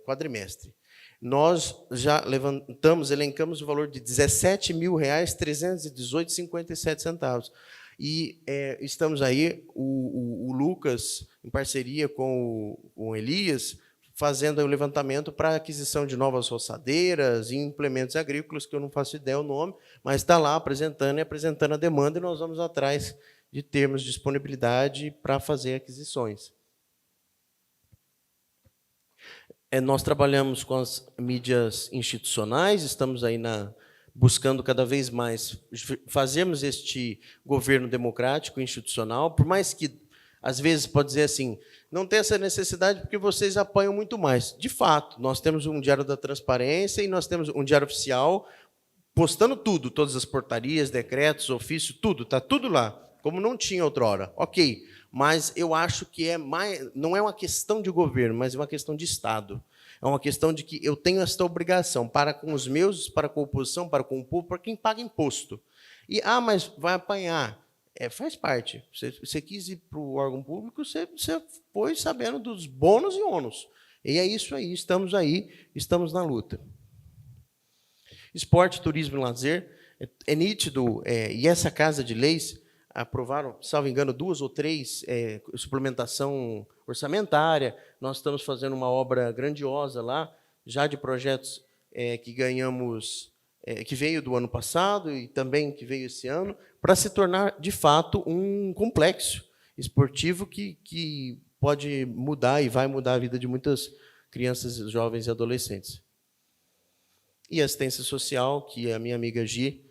quadrimestre, nós já elencamos o valor de R$ 17.318,57. E estamos aí, o Lucas, em parceria com o Elias, fazendo o levantamento para a aquisição de novas roçadeiras e implementos agrícolas, que eu não faço ideia o nome, mas está lá apresentando a demanda, e nós vamos atrás de termos disponibilidade para fazer aquisições. Nós trabalhamos com as mídias institucionais, estamos aí buscando cada vez mais fazermos este governo democrático institucional, por mais que, às vezes, pode dizer assim, não tem essa necessidade porque vocês apanham muito mais. De fato, nós temos um Diário da Transparência e nós temos um Diário Oficial postando tudo, todas as portarias, decretos, ofícios, tudo, está tudo lá, como não tinha outrora. Ok, mas eu acho que não é uma questão de governo, mas é uma questão de Estado. É uma questão de que eu tenho esta obrigação para com os meus, para com a oposição, para com o povo, para quem paga imposto. E, mas vai apanhar. Faz parte. Você quis ir para o órgão público, você foi sabendo dos bônus e ônus. E é isso aí, estamos na luta. Esporte, turismo e lazer, é nítido, e essa Casa de Leis aprovaram, salvo engano, 2 ou 3 suplementação orçamentária. Nós estamos fazendo uma obra grandiosa lá, já de projetos que ganhamos, que veio do ano passado e também que veio esse ano, para se tornar, de fato, um complexo esportivo que pode mudar e vai mudar a vida de muitas crianças, jovens e adolescentes. E assistência social, que a minha amiga Gi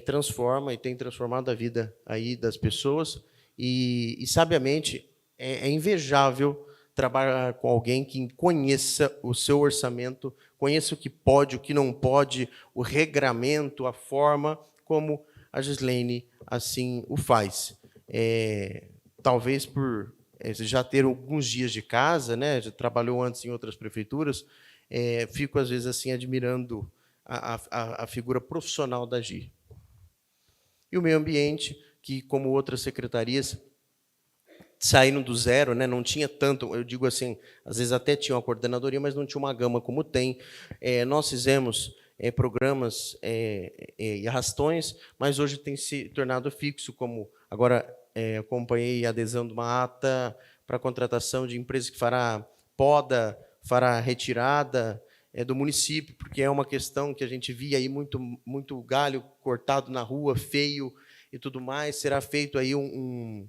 transforma e tem transformado a vida aí das pessoas, e sabiamente é invejável trabalhar com alguém que conheça o seu orçamento, conheça o que pode, o que não pode, o regramento, a forma como a Gislaine assim o faz. Talvez por já ter alguns dias de casa, né, já trabalhou antes em outras prefeituras, fico às vezes assim admirando a figura profissional da Gi. E o meio ambiente, que, como outras secretarias, saíram do zero, né? Não tinha tanto, eu digo assim, às vezes até tinha uma coordenadoria, mas não tinha uma gama como tem. Nós fizemos programas e arrastões, mas hoje tem se tornado fixo, como agora acompanhei a adesão de uma ata para a contratação de empresa que fará poda, fará retirada do município, porque é uma questão que a gente via aí muito galho cortado na rua, feio e tudo mais. Será feito aí um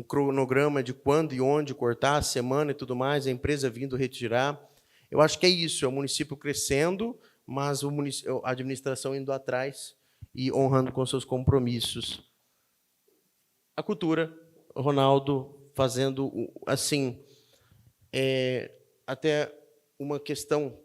cronograma de quando e onde cortar, a semana e tudo mais, a empresa vindo retirar. Eu acho que é isso, é o município crescendo, mas a administração indo atrás e honrando com seus compromissos. A cultura, o Ronaldo fazendo, assim, até uma questão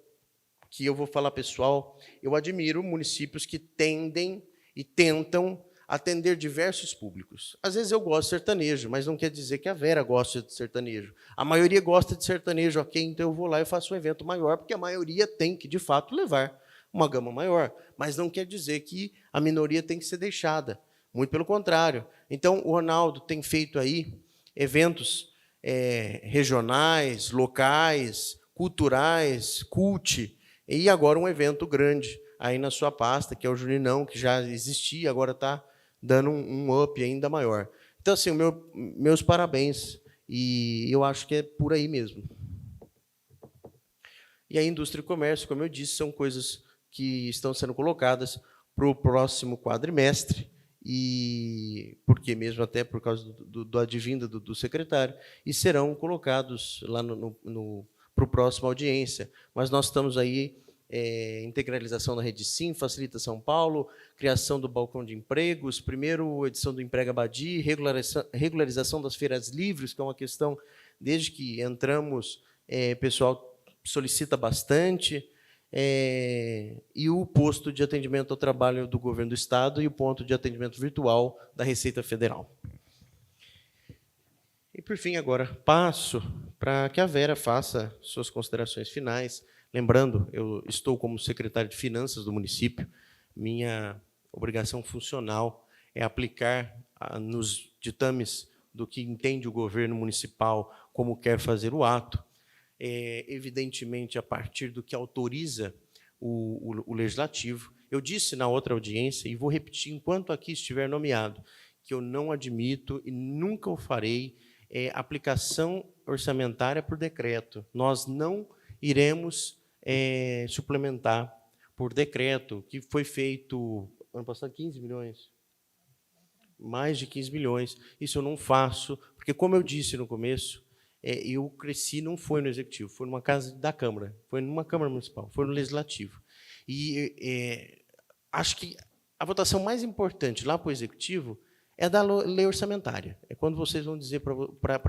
que eu vou falar, pessoal, eu admiro municípios que tendem e tentam atender diversos públicos. Às vezes eu gosto de sertanejo, mas não quer dizer que a Vera gosta de sertanejo. A maioria gosta de sertanejo, ok, então eu vou lá e faço um evento maior, porque a maioria tem que, de fato, levar uma gama maior. Mas não quer dizer que a minoria tem que ser deixada. Muito pelo contrário. Então, o Ronaldo tem feito aí eventos regionais, locais, culturais, cult, e agora um evento grande aí na sua pasta, que é o Juninão, que já existia, agora está dando um up ainda maior. Então, assim, meus parabéns, e eu acho que é por aí mesmo. E a indústria e comércio, como eu disse, são coisas que estão sendo colocadas para o próximo quadrimestre, e porque mesmo até por causa do advinda do secretário, e serão colocados lá para a próxima audiência. Mas nós estamos aí, integralização da Rede Sim, Facilita São Paulo, criação do balcão de empregos, primeiro edição do Emprega Abadi, regularização das feiras livres, que é uma questão, desde que entramos, pessoal solicita bastante, e o posto de atendimento ao trabalho do governo do Estado e o ponto de atendimento virtual da Receita Federal. E, por fim, agora passo para que a Vera faça suas considerações finais. Lembrando, eu estou como secretário de Finanças do município, minha obrigação funcional é aplicar nos ditames do que entende o governo municipal como quer fazer o ato, evidentemente, a partir do que autoriza o Legislativo. Eu disse na outra audiência, e vou repetir enquanto aqui estiver nomeado, que eu não admito e nunca o farei aplicação orçamentária por decreto. Nós não iremos suplementar por decreto, que foi feito, ano passado, 15 milhões. Mais de 15 milhões. Isso eu não faço, porque, como eu disse no começo, eu cresci, não foi no Executivo, foi numa casa da Câmara, foi numa Câmara Municipal, foi no Legislativo. E acho que a votação mais importante lá para o Executivo é da lei orçamentária. É quando vocês vão dizer para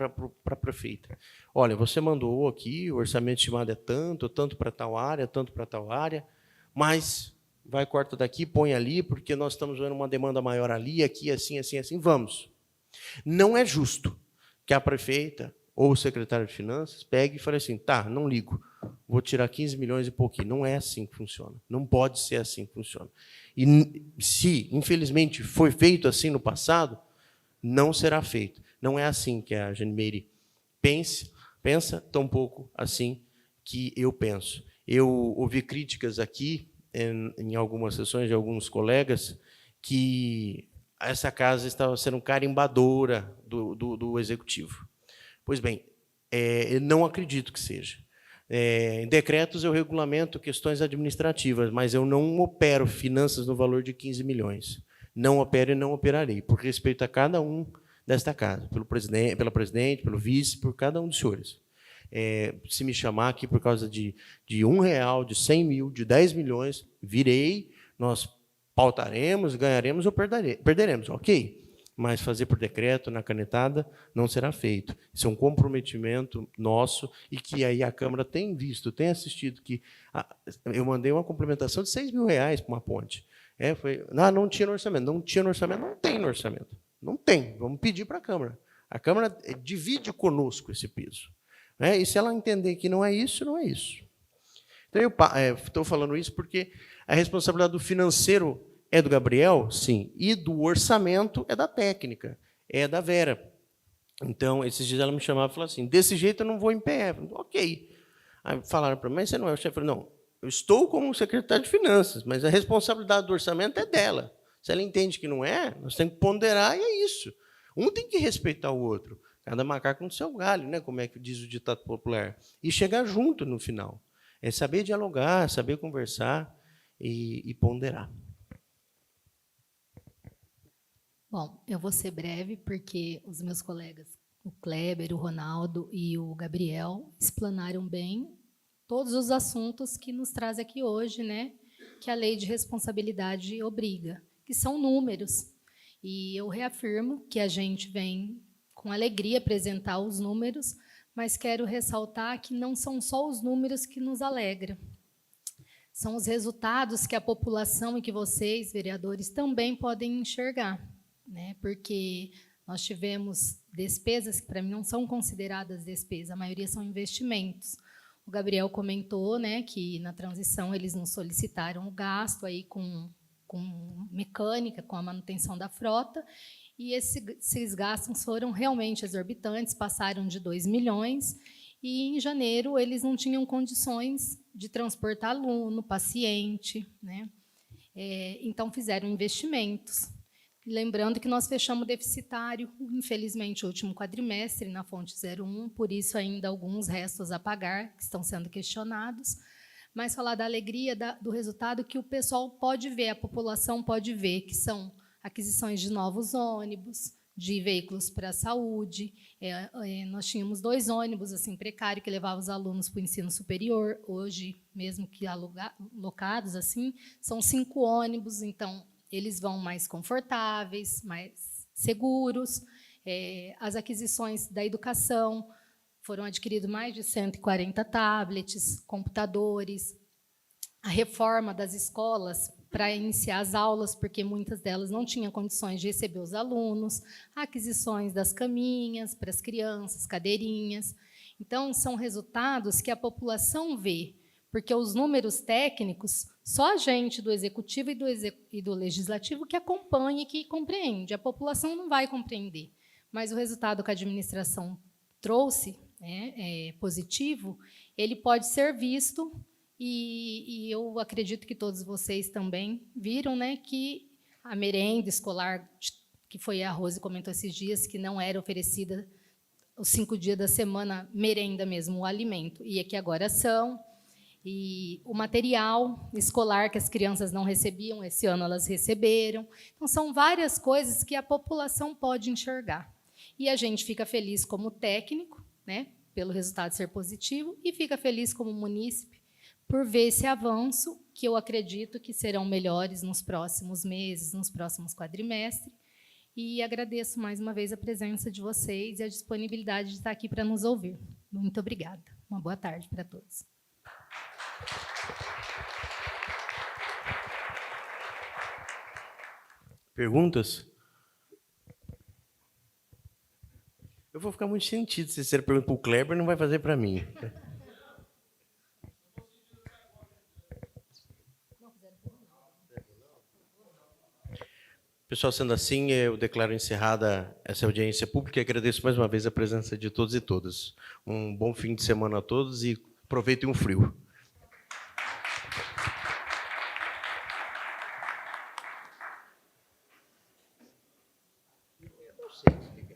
a prefeita, olha, você mandou aqui, o orçamento estimado é tanto para tal área, tanto para tal área, mas vai, corta daqui, põe ali, porque nós estamos vendo uma demanda maior ali, aqui, assim, assim, assim, vamos. Não é justo que a prefeita ou o secretário de Finanças pegue e fale assim, tá, não ligo, vou tirar 15 milhões e pouquinho. Não é assim que funciona. Não pode ser assim que funciona. E se, infelizmente, foi feito assim no passado, não será feito. Não é assim que a Janemeire pensa, tampouco assim que eu penso. Eu ouvi críticas aqui, em algumas sessões de alguns colegas, que essa casa estava sendo carimbadora do Executivo. Pois bem, eu não acredito que seja. Em decretos eu regulamento questões administrativas, mas eu não opero finanças no valor de 15 milhões. Não opero e não operarei, por respeito a cada um desta casa, pela presidente, pelo vice, por cada um dos senhores. Se me chamar aqui por causa de R$1, de 100 mil, de 10 milhões, virei, nós pautaremos, ganharemos ou perderemos, ok? Mas fazer por decreto, na canetada, não será feito. Isso é um comprometimento nosso e que aí a Câmara tem visto, tem assistido, que eu mandei uma complementação de R$6 mil para uma ponte. Não tinha no orçamento. Não tinha no orçamento, não tem no orçamento. Não tem, vamos pedir para a Câmara. A Câmara divide conosco esse peso. E se ela entender que não é isso, não é isso. Então, eu estou falando isso porque a responsabilidade do financeiro é do Gabriel, sim, e do orçamento é da técnica, é da Vera. Então, esses dias ela me chamava e falava assim, desse jeito eu não vou em PE. Falei, ok. Aí falaram para mim, mas você não é o chefe? Eu falei, não, eu estou como secretário de Finanças, mas a responsabilidade do orçamento é dela. Se ela entende que não é, nós temos que ponderar e é isso. Um tem que respeitar o outro. Cada macaco no seu galho, né? Como é que diz o ditado popular. E chegar junto no final. É saber dialogar, saber conversar e ponderar. Bom, eu vou ser breve, porque os meus colegas, o Kleber, o Ronaldo e o Gabriel, explanaram bem todos os assuntos que nos traz aqui hoje, né? Que a lei de responsabilidade obriga, que são números. E eu reafirmo que a gente vem com alegria apresentar os números, mas quero ressaltar que não são só os números que nos alegram. São os resultados que a população e que vocês, vereadores, também podem enxergar. Porque nós tivemos despesas que, para mim, não são consideradas despesas, a maioria são investimentos. O Gabriel comentou, que na transição eles nos solicitaram o gasto aí com mecânica, com a manutenção da frota, e esses gastos foram realmente exorbitantes, passaram de 2 milhões, e em janeiro eles não tinham condições de transportar aluno, paciente, né? Então fizeram investimentos. Lembrando que nós fechamos deficitário, infelizmente, o último quadrimestre na fonte 01, por isso ainda alguns restos a pagar, que estão sendo questionados, mas falar da alegria do resultado que o pessoal pode ver, a população pode ver, que são aquisições de novos ônibus, de veículos para a saúde. Nós tínhamos 2 ônibus assim precários que levavam os alunos para o ensino superior. Hoje, mesmo que alocados assim, são 5 ônibus, então eles vão mais confortáveis, mais seguros. As aquisições da educação, foram adquiridos mais de 140 tablets, computadores, a reforma das escolas para iniciar as aulas, porque muitas delas não tinham condições de receber os alunos, aquisições das caminhas para as crianças, cadeirinhas. Então, são resultados que a população vê, porque os números técnicos, só a gente do Executivo e do Legislativo que acompanha e que compreende. A população não vai compreender. Mas o resultado que a administração trouxe, positivo, ele pode ser visto, e eu acredito que todos vocês também viram, né, que a merenda escolar, que foi a Rose comentou esses dias, que não era oferecida os 5 dias da semana, merenda mesmo, o alimento, e é que agora são. E o material escolar que as crianças não recebiam, esse ano elas receberam. Então, são várias coisas que a população pode enxergar. E a gente fica feliz como técnico, né, pelo resultado ser positivo, e fica feliz como munícipe por ver esse avanço, que eu acredito que serão melhores nos próximos meses, nos próximos quadrimestres. E agradeço mais uma vez a presença de vocês e a disponibilidade de estar aqui para nos ouvir. Muito obrigada. Uma boa tarde para todos. Perguntas? Eu vou ficar muito sentido se você pergunta para o Kleber, não vai fazer para mim. Pessoal, sendo assim, eu declaro encerrada essa audiência pública e agradeço mais uma vez a presença de todos e todas. Um bom fim de semana a todos e aproveitem um frio. Eu não sei.